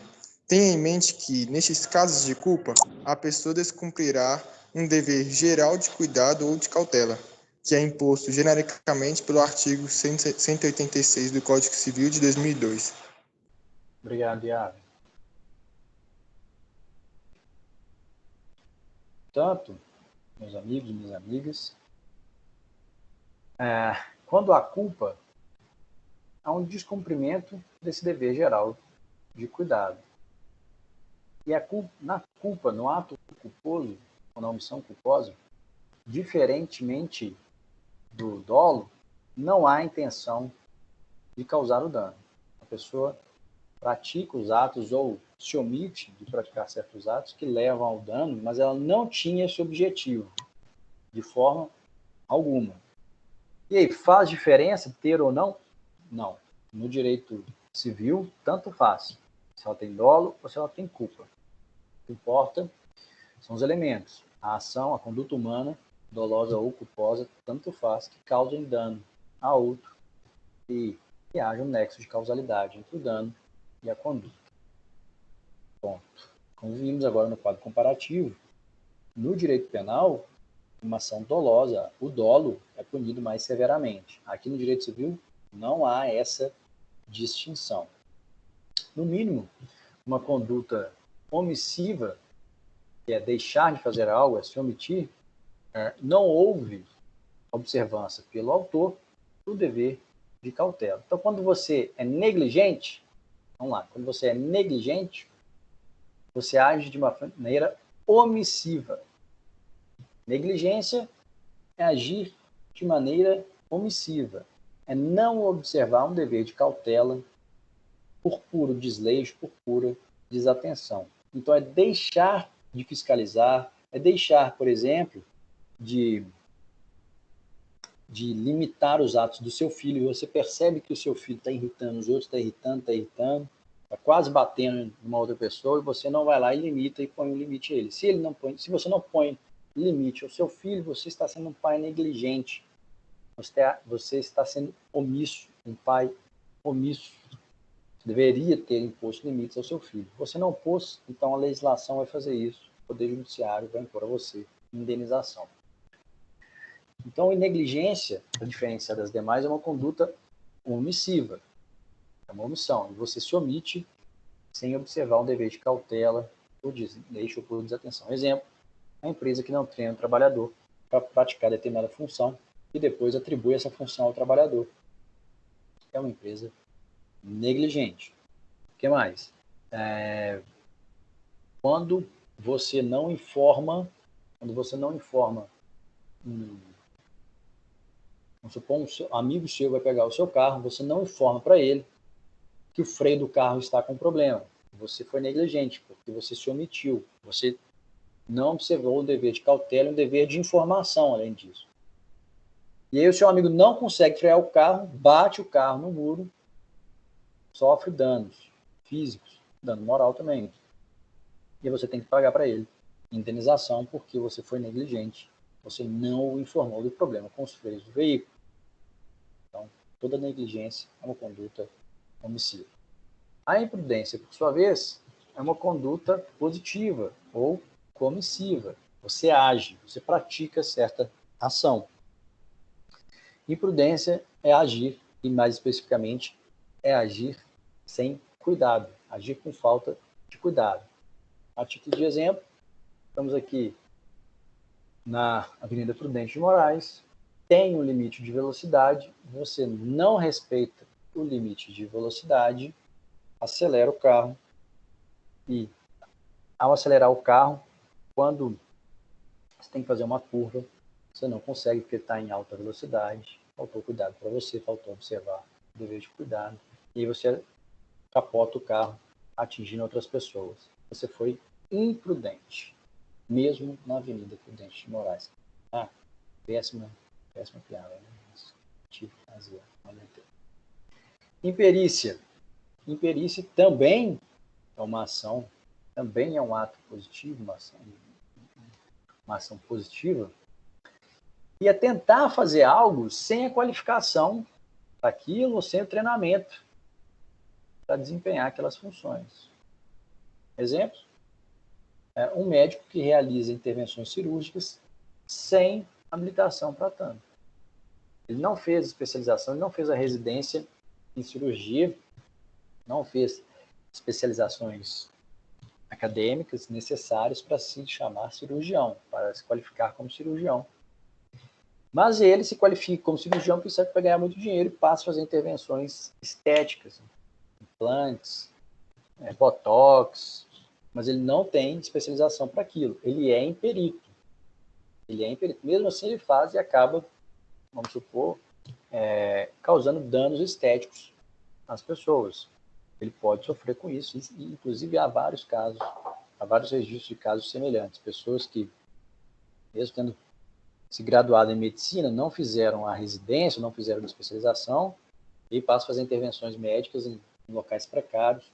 Tenha em mente que, nestes casos de culpa, a pessoa descumprirá um dever geral de cuidado ou de cautela, que é imposto genericamente pelo artigo 186 do Código Civil de 2002. Obrigado, Iago. Portanto, meus amigos e minhas amigas, quando há culpa, há um descumprimento desse dever geral de cuidado. E na culpa, no ato culposo, ou na omissão culposa, diferentemente do dolo, não há intenção de causar o dano. A pessoa pratica os atos ou se omite de praticar certos atos que levam ao dano, mas ela não tinha esse objetivo, de forma alguma. E aí, faz diferença ter ou não? Não. No direito civil, tanto faz. Se ela tem dolo ou se ela tem culpa. O que importa são os elementos. A ação, a conduta humana, dolosa ou culposa, tanto faz, que causem dano a outro e que haja um nexo de causalidade entre o dano e a conduta. Ponto. Como vimos agora no quadro comparativo, no direito penal, uma ação dolosa, o dolo é punido mais severamente. Aqui no direito civil, não há essa distinção. No mínimo, uma conduta omissiva, que é deixar de fazer algo, é se omitir, não houve observância pelo autor do dever de cautela. Então, quando você é negligente, vamos lá, quando você é negligente, você age de uma maneira omissiva. Negligência é agir de maneira omissiva, é não observar um dever de cautela por puro desleixo, por pura desatenção. Então, é deixar de fiscalizar, é deixar, por exemplo, de limitar os atos do seu filho. Você percebe que o seu filho está irritando os outros, está irritando, está quase batendo em uma outra pessoa, e você não vai lá e limita e põe um limite a ele. Se você não põe limite ao seu filho, você está sendo um pai negligente. Você está sendo omisso, um pai omisso. Deveria ter imposto limites ao seu filho. Você não pôs, então a legislação vai fazer isso. O Poder Judiciário vai impor a você indenização. Então, a negligência, a diferença das demais, é uma conduta omissiva. É uma omissão. E você se omite sem observar um dever de cautela, por desleixo ou por desatenção. Exemplo, a empresa que não treina o trabalhador para praticar determinada função e depois atribui essa função ao trabalhador. É uma empresa negligente. O que mais? Quando você não informa, vamos supor, um amigo seu vai pegar o seu carro, você não informa para ele que o freio do carro está com problema. Você foi negligente, porque você se omitiu. Você não observou o dever de cautela e um dever de informação, além disso. E aí o seu amigo não consegue frear o carro, bate o carro no muro, sofre danos físicos, dano moral também. E você tem que pagar para ele indenização porque você foi negligente. Você não o informou do problema com os freios do veículo. Então, toda negligência é uma conduta omissiva. A imprudência, por sua vez, é uma conduta positiva ou comissiva. Você age, você pratica certa ação. Imprudência é agir, e mais especificamente, é agir sem cuidado, agir com falta de cuidado. A título de exemplo, estamos aqui na Avenida Prudente de Moraes, tem um limite de velocidade, você não respeita o limite de velocidade, acelera o carro e, ao acelerar o carro, quando você tem que fazer uma curva, você não consegue porque está em alta velocidade, faltou cuidado para você, faltou observar o dever de cuidado, e aí você capota o carro, atingindo outras pessoas. Você foi imprudente, mesmo na Avenida Prudente de Moraes. Péssima piada, né? Tive que fazer. Imperícia. Imperícia também é uma ação, também é um ato positivo, uma ação positiva, e é tentar fazer algo sem a qualificação daquilo, ou sem o treinamento para desempenhar aquelas funções. Exemplo, um médico que realiza intervenções cirúrgicas sem habilitação para tanto. Ele não fez especialização, ele não fez a residência em cirurgia, não fez especializações acadêmicas necessárias para se chamar cirurgião, para se qualificar como cirurgião. Mas ele se qualifica como cirurgião porque sabe para ganhar muito dinheiro e passa a fazer intervenções estéticas, implantes, botox, mas ele não tem especialização para aquilo. Ele é imperito. Mesmo assim, ele faz e acaba, vamos supor, causando danos estéticos às pessoas. Ele pode sofrer com isso. E, inclusive, há vários registros de casos semelhantes. Pessoas que, mesmo tendo se graduado em medicina, não fizeram a residência, não fizeram a especialização e passam a fazer intervenções médicas em locais precários.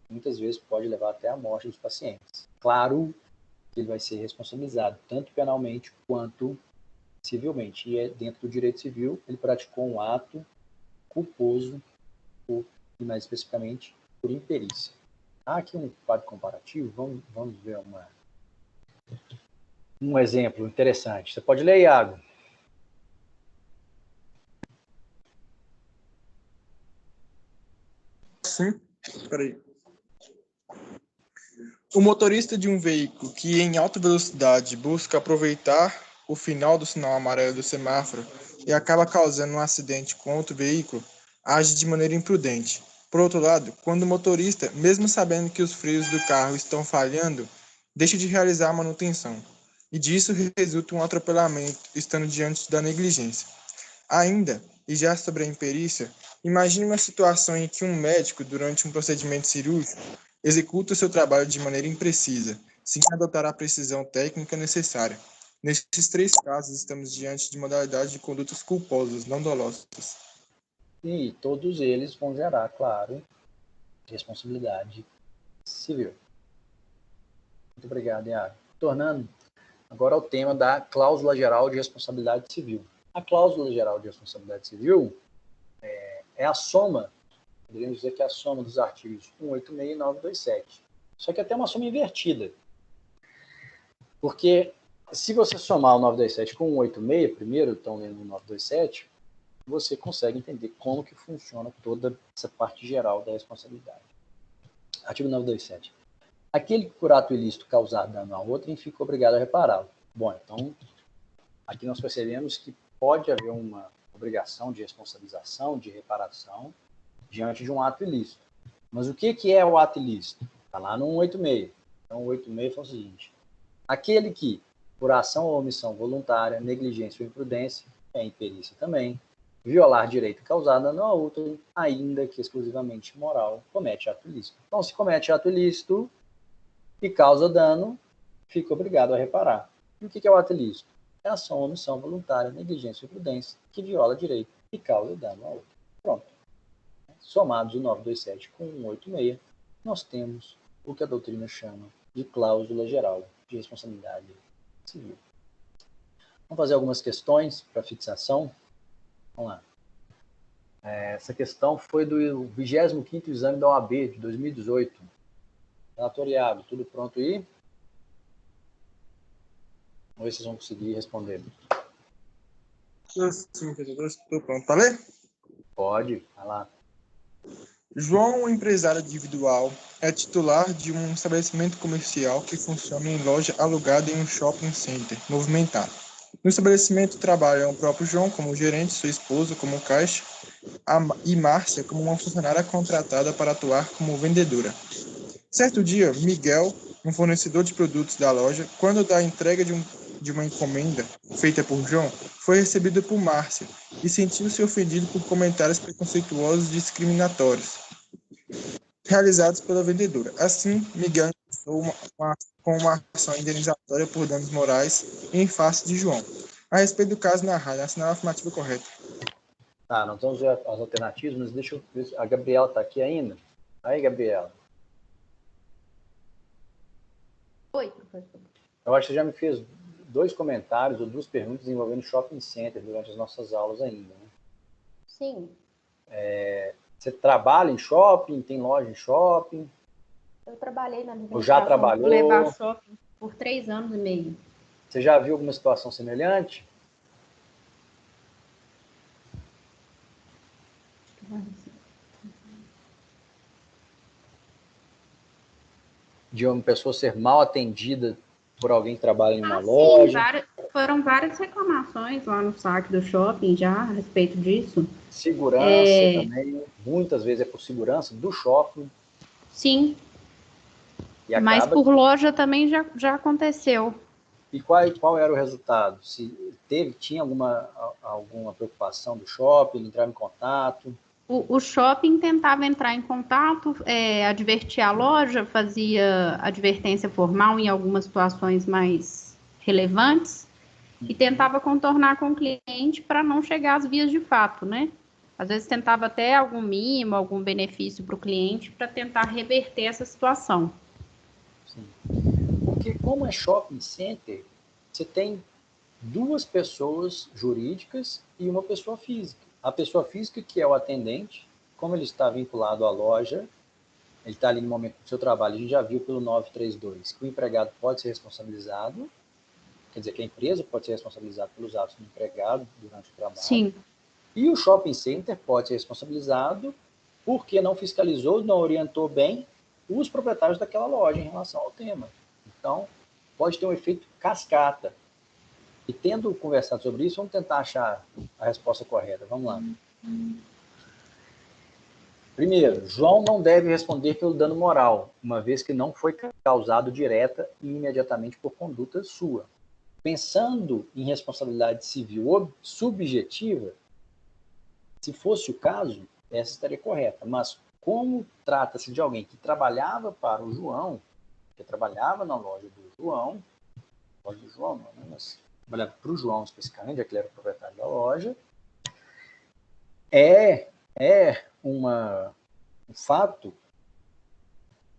Muitas vezes pode levar até a morte dos pacientes. Claro que ele vai ser responsabilizado, tanto penalmente quanto civilmente. E dentro do direito civil, ele praticou um ato culposo, e mais especificamente, por imperícia. Há aqui um quadro comparativo, vamos ver um exemplo interessante. Você pode ler, Iago? Sim, peraí. O motorista de um veículo que em alta velocidade busca aproveitar o final do sinal amarelo do semáforo e acaba causando um acidente com outro veículo, age de maneira imprudente. Por outro lado, quando o motorista, mesmo sabendo que os freios do carro estão falhando, deixa de realizar a manutenção, e disso resulta um atropelamento, estando diante da negligência. Ainda, e já sobre a imperícia, imagine uma situação em que um médico, durante um procedimento cirúrgico, executa seu trabalho de maneira imprecisa, sem adotar a precisão técnica necessária. Nesses 3 casos, estamos diante de modalidade de condutas culposas, não dolosas. E todos eles vão gerar, claro, responsabilidade civil. Muito obrigado, Iago. Tornando agora ao tema da cláusula geral de responsabilidade civil. A cláusula geral de responsabilidade civil é a soma, poderíamos dizer que é a soma dos artigos 186 e 927. Só que é até uma soma invertida. Porque se você somar o 927 com o 186, primeiro, estão lendo o 927, você consegue entender como que funciona toda essa parte geral da responsabilidade. Artigo 927. Aquele que por ato ilícito causar dano a outrem fica obrigado a repará-lo. Bom, então, aqui nós percebemos que pode haver uma obrigação de responsabilização, de reparação, diante de um ato ilícito. Mas o que é o ato ilícito? Está lá no 186. Então, o 186 fala o seguinte: aquele que, por ação ou omissão voluntária, negligência ou imprudência, é imperícia também, violar direito causado a dano a outrem, ainda que exclusivamente moral, comete ato ilícito. Então, se comete ato ilícito e causa dano, fica obrigado a reparar. E o que é o ato ilícito? É ação ou omissão voluntária, negligência ou imprudência, que viola direito e causa dano a outrem. Pronto. Somados o 927 com o 186, nós temos o que a doutrina chama de cláusula geral de responsabilidade civil. Vamos fazer algumas questões para fixação. Vamos lá. Essa questão foi do 25º exame da OAB de 2018. Relator Iago, tudo pronto aí? Vamos ver se vocês vão conseguir responder. Sim, estou pronto. Tá ler? Pode, vai lá. João, empresário individual, é titular de um estabelecimento comercial que funciona em loja alugada em um shopping center movimentado. No estabelecimento trabalham o próprio João como gerente, sua esposa como caixa e Márcia como uma funcionária contratada para atuar como vendedora. Certo dia, Miguel, um fornecedor de produtos da loja, quando da entrega de uma encomenda feita por João, foi recebido por Márcia e sentiu-se ofendido por comentários preconceituosos e discriminatórios realizados pela vendedora. Assim, Miguel iniciou com uma ação indenizatória por danos morais em face de João. A respeito do caso narrado, assinale a afirmativa correta. Tá, não vamos ver as alternativas, mas deixa eu ver. A Gabriela está aqui ainda? Aí, Gabriela. Oi, professor. Eu acho que você já me fez 2 comentários ou 2 perguntas envolvendo shopping center durante as nossas aulas ainda, né? Sim. Você trabalha em shopping? Tem loja em shopping? Eu trabalhei na Ou já trabalhou? Boulevard Shopping por 3 anos e meio. Você já viu alguma situação semelhante? De uma pessoa ser mal atendida por alguém que trabalha em uma loja? Sim, foram várias reclamações lá no saque do shopping já a respeito disso. Segurança também, muitas vezes é por segurança do shopping. Sim, E mas por loja também já aconteceu. E qual era o resultado? Se tinha alguma preocupação do shopping, entrar em contato? O shopping tentava entrar em contato, advertir a loja, fazia advertência formal em algumas situações mais relevantes e tentava contornar com o cliente para não chegar às vias de fato, né? Às vezes tentava até algum mimo, algum benefício para o cliente para tentar reverter essa situação. Sim. Porque como é shopping center, você tem 2 pessoas jurídicas e uma pessoa física. A pessoa física, que é o atendente, como ele está vinculado à loja, ele está ali no momento do seu trabalho, a gente já viu pelo 932 que o empregado pode ser responsabilizado, quer dizer, que a empresa pode ser responsabilizada pelos atos do empregado durante o trabalho. Sim. E o shopping center pode ser responsabilizado porque não fiscalizou, não orientou bem os proprietários daquela loja em relação ao tema. Então, pode ter um efeito cascata. E tendo conversado sobre isso, vamos tentar achar a resposta correta. Vamos lá. Primeiro, João não deve responder pelo dano moral, uma vez que não foi causado direta e imediatamente por conduta sua. Pensando em responsabilidade civil subjetiva, se fosse o caso, essa estaria correta. Mas como trata-se de alguém que trabalhava para o João, que trabalhava na loja do João, não, né? Mas trabalhava para o João especificamente, já que ele era o proprietário da loja, é um fato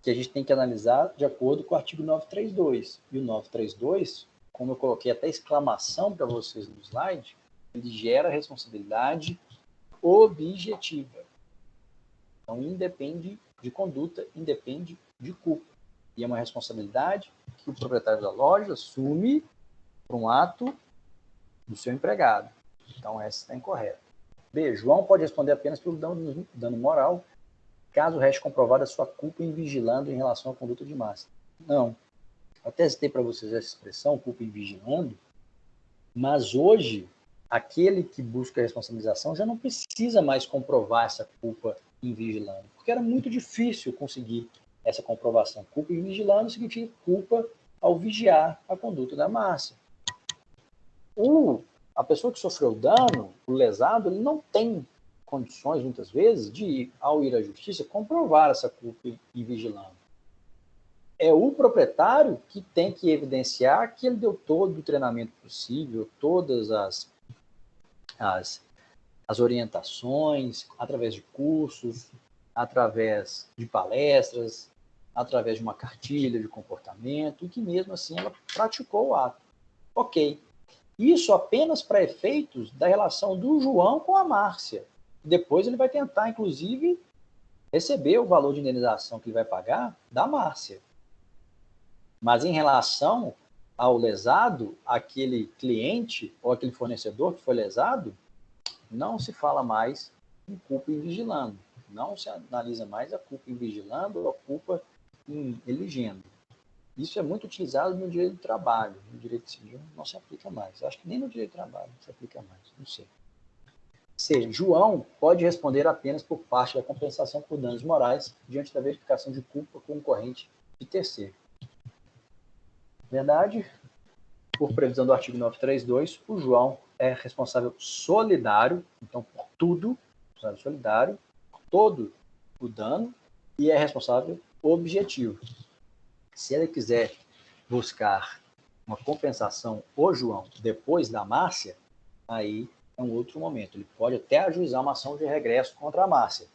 que a gente tem que analisar de acordo com o artigo 932. E o 932, como eu coloquei até exclamação para vocês no slide, ele gera responsabilidade objetiva. Então, independe de conduta, independe de culpa. E é uma responsabilidade que o proprietário da loja assume por um ato do seu empregado. Então, essa está incorreta. B. João pode responder apenas pelo dano moral, caso reste comprovada a sua culpa em vigilando em relação à conduta de massa. Não. Até citei para vocês essa expressão, culpa em vigilando, mas hoje, aquele que busca a responsabilização já não precisa mais comprovar essa culpa em vigilando, porque era muito difícil conseguir essa comprovação. Culpa em vigilando significa culpa ao vigiar a conduta da massa. A pessoa que sofreu dano, o lesado, ele não tem condições, muitas vezes, de, ao ir à justiça, comprovar essa culpa em vigilando. É o proprietário que tem que evidenciar que ele deu todo o treinamento possível, todas as orientações, através de cursos, através de palestras, através de uma cartilha de comportamento, e que mesmo assim ela praticou o ato. Ok. Isso apenas para efeitos da relação do João com a Márcia. Depois ele vai tentar, inclusive, receber o valor de indenização que ele vai pagar da Márcia. Mas em relação ao lesado, aquele cliente ou aquele fornecedor que foi lesado, não se fala mais em culpa em vigilando. Não se analisa mais a culpa em vigilando ou a culpa em eligendo. Isso é muito utilizado no direito do trabalho. No direito civil não se aplica mais. Acho que nem no direito do trabalho se aplica mais. Não sei. C. João pode responder apenas por parte da compensação por danos morais diante da verificação de culpa concorrente de terceiro. Verdade, por previsão do artigo 932, o João é responsável solidário, então por tudo, responsável solidário, por todo o dano, e é responsável objetivo. Se ele quiser buscar uma compensação, o João, depois da Márcia, aí é um outro momento. Ele pode até ajuizar uma ação de regresso contra a Márcia,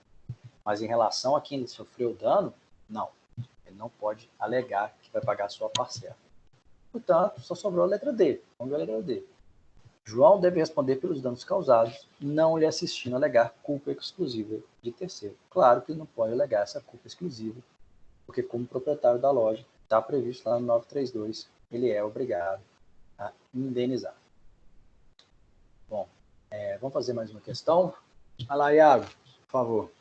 mas em relação a quem ele sofreu dano, não. Ele não pode alegar que vai pagar a sua parcela. Portanto, só sobrou a letra D. Vamos ver a letra D. João deve responder pelos danos causados, não lhe assistindo a alegar culpa exclusiva de terceiro. Claro que ele não pode alegar essa culpa exclusiva, porque como proprietário da loja, está previsto lá no 932, ele é obrigado a indenizar. Bom, vamos fazer mais uma questão. Vai lá, Iago, por favor.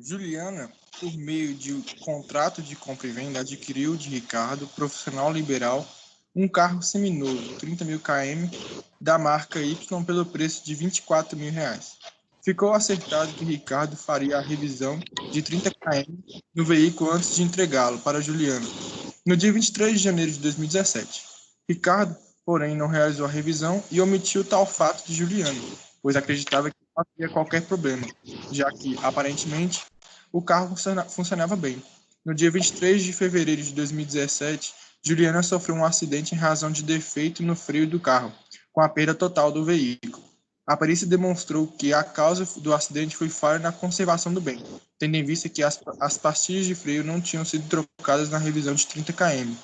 Juliana, por meio de um contrato de compra e venda, adquiriu de Ricardo, profissional liberal, um carro seminovo, 30.000 km, da marca Y pelo preço de R$24.000. Ficou acertado que Ricardo faria a revisão de 30 km no veículo antes de entregá-lo para Juliana, no dia 23 de janeiro de 2017. Ricardo, porém, não realizou a revisão e omitiu tal fato de Juliana, pois acreditava que não havia qualquer problema, já que, aparentemente, o carro funcionava bem. No dia 23 de fevereiro de 2017, Juliana sofreu um acidente em razão de defeito no freio do carro, com a perda total do veículo. A perícia demonstrou que a causa do acidente foi falha na conservação do bem, tendo em vista que as pastilhas de freio não tinham sido trocadas na revisão de 30 km,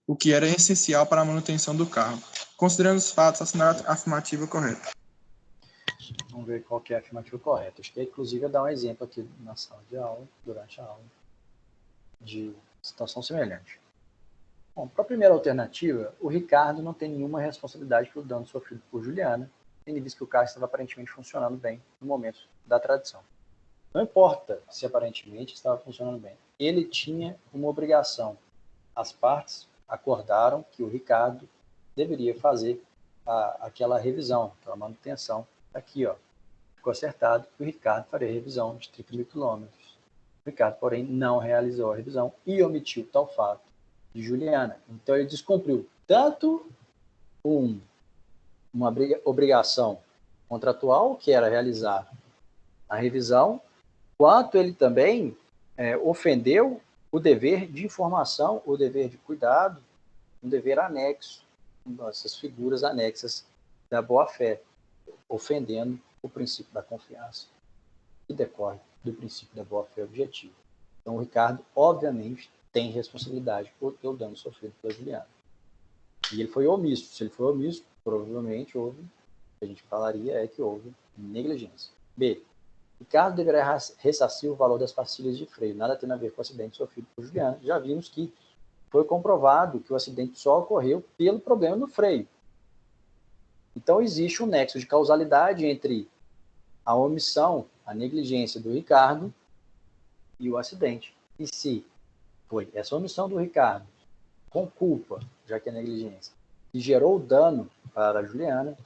o que era essencial para a manutenção do carro. Considerando os fatos, assinar a afirmativa correta. Vamos ver qual que é a afirmativa correta. Acho que, inclusive, eu dar um exemplo aqui na sala de aula, durante a aula, de situação semelhante. Bom, para a primeira alternativa, o Ricardo não tem nenhuma responsabilidade pelo dano sofrido por Juliana, tendo visto que o carro estava aparentemente funcionando bem no momento da tradição. Não importa se aparentemente estava funcionando bem. Ele tinha uma obrigação. As partes acordaram que o Ricardo deveria fazer aquela revisão, aquela manutenção. Aqui, ó, ficou acertado que o Ricardo faria a revisão de 30 mil quilômetros. O Ricardo, porém, não realizou a revisão e omitiu tal fato de Juliana. Então, ele descumpriu tanto uma obrigação contratual, que era realizar a revisão, quanto ele também ofendeu o dever de informação, o dever de cuidado, um dever anexo, essas figuras anexas da boa-fé, ofendendo o princípio da confiança, que decorre do princípio da boa-fé objetiva. Então, o Ricardo, obviamente, tem responsabilidade pelo dano sofrido pela Juliana. E ele foi omisso. Se ele foi omisso, provavelmente houve, a gente falaria que houve negligência. B. Ricardo deverá ressarcir o valor das pastilhas de freio, nada tendo a ver com o acidente sofrido por Juliana. Já vimos que foi comprovado que o acidente só ocorreu pelo problema no freio. Então, existe um nexo de causalidade entre a omissão, a negligência do Ricardo e o acidente. E se foi essa omissão do Ricardo, com culpa, já que é negligência, que gerou dano para a Juliana,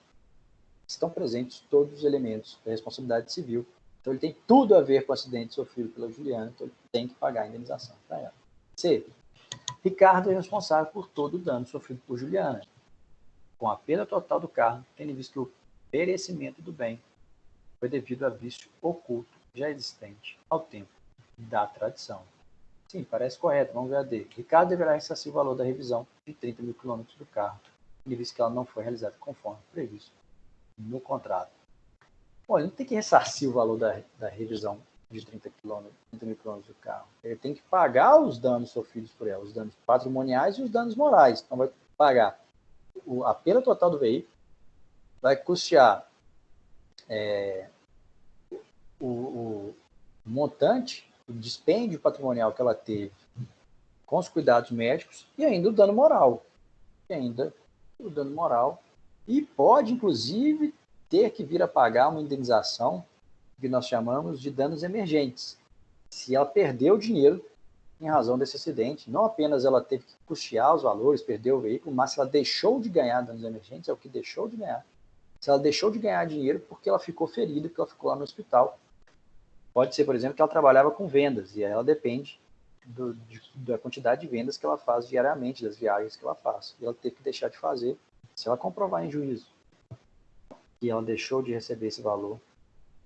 estão presentes todos os elementos da responsabilidade civil. Então, ele tem tudo a ver com o acidente sofrido pela Juliana, então ele tem que pagar a indenização para ela. C. Ricardo é responsável por todo o dano sofrido por Juliana, com a perda total do carro, tendo visto que o perecimento do bem foi devido a vício oculto já existente ao tempo da tradição. Sim, parece correto. Vamos ver a D. Ricardo deverá ressarcir o valor da revisão de 30 mil quilômetros do carro, tendo visto que ela não foi realizada conforme previsto no contrato. Bom, ele não tem que ressarcir o valor da revisão de 30 mil quilômetros do carro. Ele tem que pagar os danos sofridos por ela, os danos patrimoniais e os danos morais. Então, vai pagar a perda total do veículo, vai custear o montante, o dispêndio patrimonial que ela teve com os cuidados médicos e ainda o dano moral. E pode, inclusive, ter que vir a pagar uma indenização que nós chamamos de danos emergentes. Se ela perdeu dinheiro em razão desse acidente, não apenas ela teve que custear os valores, perdeu o veículo, mas se ela deixou de ganhar danos emergentes, é o que deixou de ganhar. Se ela deixou de ganhar dinheiro porque ela ficou ferida, porque ela ficou lá no hospital. Pode ser, por exemplo, que ela trabalhava com vendas, e aí ela depende da quantidade de vendas que ela faz diariamente, das viagens que ela faz. E ela teve que deixar de fazer. Se ela comprovar em juízo que ela deixou de receber esse valor,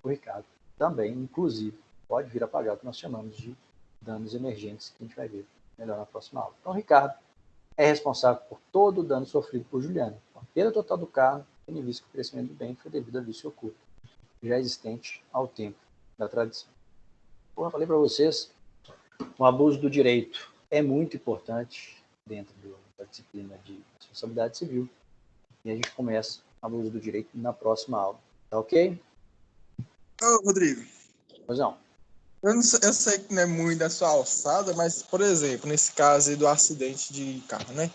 o Ricardo também, inclusive, pode vir a pagar o que nós chamamos de danos emergentes, que a gente vai ver melhor na próxima aula. Então, o Ricardo é responsável por todo o dano sofrido por Juliana. A perda total do carro, tendo visto que o crescimento do bem foi devido a vício oculto, já existente ao tempo da tradição. Como eu falei para vocês, o abuso do direito é muito importante dentro da disciplina de responsabilidade civil. E a gente começa o abuso do direito na próxima aula. Tá ok? Ô, Rodrigo. Pois não. Eu sei que não é muito da sua alçada, mas, por exemplo, nesse caso aí do acidente de carro, né?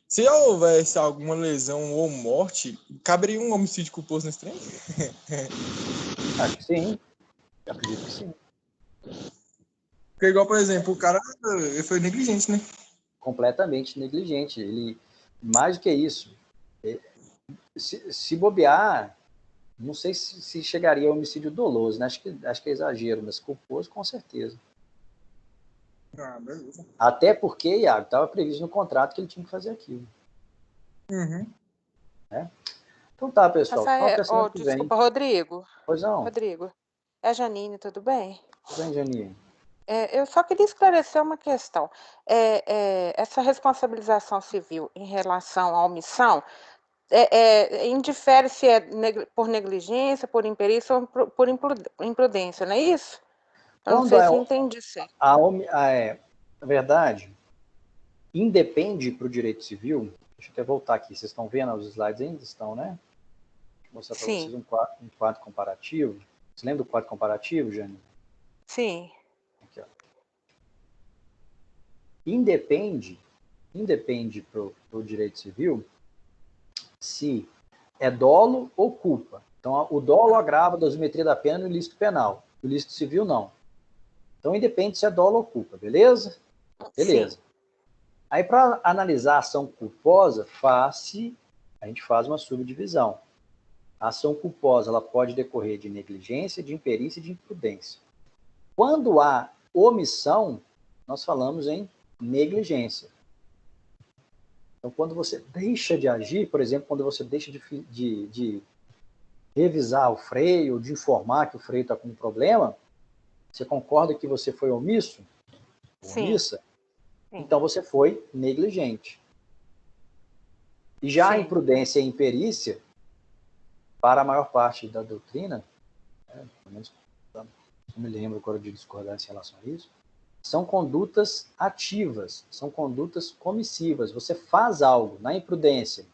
Se houvesse alguma lesão ou morte, caberia um homicídio culposo nesse trem? Acho que sim. Eu acredito que sim. Porque, igual, por exemplo, o cara ele foi negligente, né? Completamente negligente. Ele, mais do que isso, se bobear, não sei se chegaria ao homicídio doloso, né? Acho que é exagero, mas culposo, com certeza. Ah, beleza. Até porque, Iago, estava previsto no contrato que ele tinha que fazer aquilo. Uhum. Né? Então tá, pessoal. Desculpa, Rodrigo. Pois não. Rodrigo, é a Janine, tudo bem? Tudo bem, Janine? Eu só queria esclarecer uma questão. Essa responsabilização civil em relação à omissão indifere se é por negligência, por imperícia ou por imprudência, não é isso? Eu não sei se entendi certo. Na verdade, independe para o direito civil. Deixa eu até voltar aqui. Vocês estão vendo os slides ainda? Estão, né? Vou mostrar para vocês um quadro comparativo. Você lembra do quadro comparativo, Jane? Sim. Aqui, ó. Independe para o direito civil se é dolo ou culpa. Então, o dolo agrava a dosimetria da pena no ilícito penal. O ilícito civil, não. Então, independe se é dolo ou culpa, beleza? Beleza. Sim. Aí, para analisar a ação culposa, a gente faz uma subdivisão. A ação culposa ela pode decorrer de negligência, de imperícia e de imprudência. Quando há omissão, nós falamos em negligência. Então, quando você deixa de agir, por exemplo, quando você deixa de revisar o freio, de informar que o freio está com um problema, você concorda que você foi omisso? Omissa? Sim. Então, você foi negligente. E já Sim. a imprudência e a imperícia, para a maior parte da doutrina, pelo menos não me lembro agora de discordância em relação a isso, são condutas ativas, são condutas comissivas. Você faz algo na imprudência,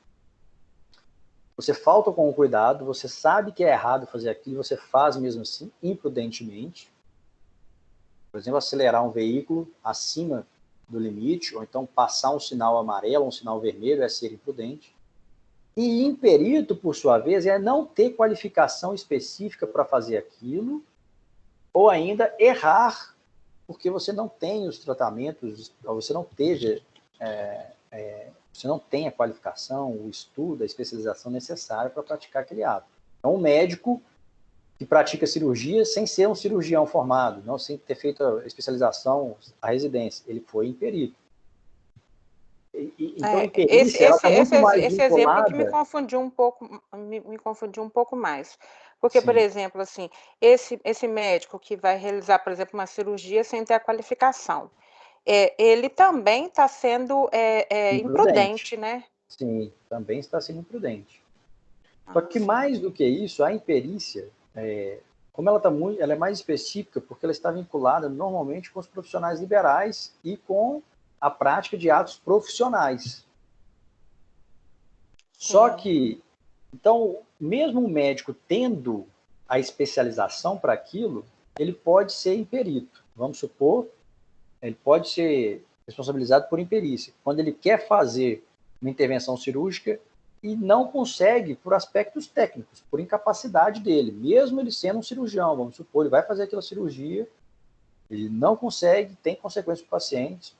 você falta com o cuidado, você sabe que é errado fazer aquilo, você faz mesmo assim, imprudentemente. Por exemplo, acelerar um veículo acima do limite, ou então passar um sinal amarelo, um sinal vermelho, é ser imprudente. E imperito, por sua vez, é não ter qualificação específica para fazer aquilo, ou ainda errar porque você não tem os tratamentos, você não tem a qualificação, o estudo, a especialização necessária para praticar aquele ato. Então, um médico que pratica cirurgia sem ser um cirurgião formado, não sem ter feito a especialização, a residência, ele foi imperito. Então, esse exemplo que me confundiu um pouco mais. Porque, Sim. por exemplo, assim, esse médico que vai realizar, por exemplo, uma cirurgia sem ter a qualificação, ele também está sendo imprudente, né? Sim, também está sendo imprudente. Só que mais do que isso, a imperícia, como ela é mais específica, porque ela está vinculada normalmente com os profissionais liberais e com a prática de atos profissionais. Só que, então, mesmo o médico tendo a especialização para aquilo, ele pode ser imperito. Vamos supor, ele pode ser responsabilizado por imperícia. Quando ele quer fazer uma intervenção cirúrgica e não consegue por aspectos técnicos, por incapacidade dele, mesmo ele sendo um cirurgião, vamos supor, ele vai fazer aquela cirurgia, ele não consegue, tem consequências para o paciente,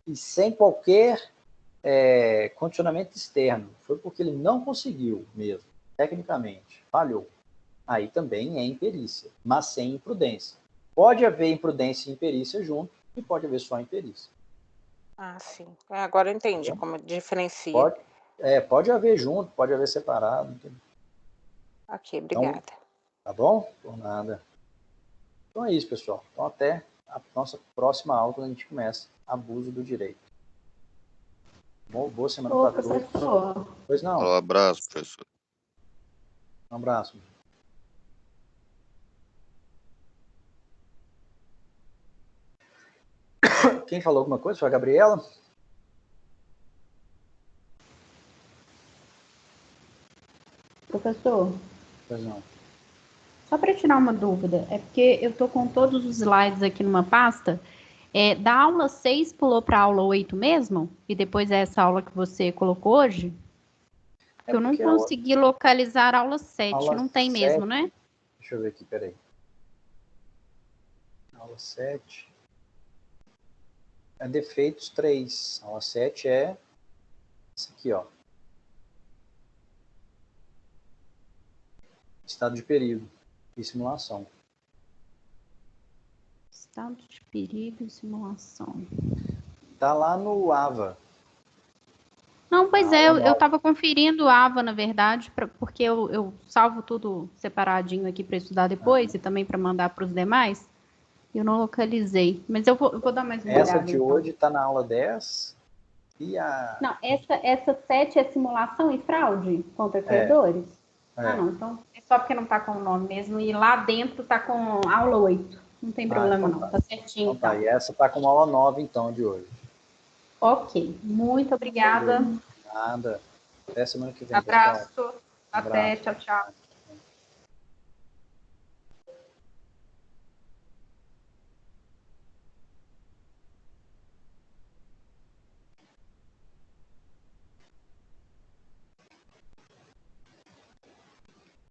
e sem qualquer condicionamento externo. Foi porque ele não conseguiu mesmo, tecnicamente, falhou. Aí também é imperícia, mas sem imprudência. Pode haver imprudência e imperícia junto, e pode haver só imperícia. Ah, sim. Agora eu entendi como diferencia. Pode haver junto, pode haver separado. Entendeu? Ok, obrigada. Então, tá bom? Por nada. Então é isso, pessoal. Então até a nossa próxima aula, quando a gente começa abuso do direito. Boa semana para todos. Pois não. Um abraço, professor. Um abraço. Quem falou alguma coisa? Foi a Gabriela? Professor. Pois não. Só para tirar uma dúvida, é porque eu estou com todos os slides aqui numa pasta. Da aula 6 pulou para a aula 8 mesmo? E depois é essa aula que você colocou hoje? Eu não consegui localizar a aula 7. Não tem 7, mesmo, né? Deixa eu ver aqui, peraí. Aula 7. É defeitos 3. Aula 7 é esse aqui, ó. Estado de perigo e simulação. Estado de perigo e simulação. Tá lá no AVA. Não, pois eu estava conferindo o AVA, na verdade, porque eu salvo tudo separadinho aqui para estudar depois e também para mandar para os demais. Eu não localizei, mas eu vou dar mais uma olhada. Essa de hoje está na aula 10 E a... Não, essa 7 é simulação e fraude contra credores? Ah, não, então é só porque não está com o nome mesmo, e lá dentro está com aula 8. Não tem problema então não, tá certinho. Então tá, e essa tá com aula 9 então de hoje. Ok, muito obrigada. Nada. Até semana que vem, Abraço, pessoal. até, tchau, tchau.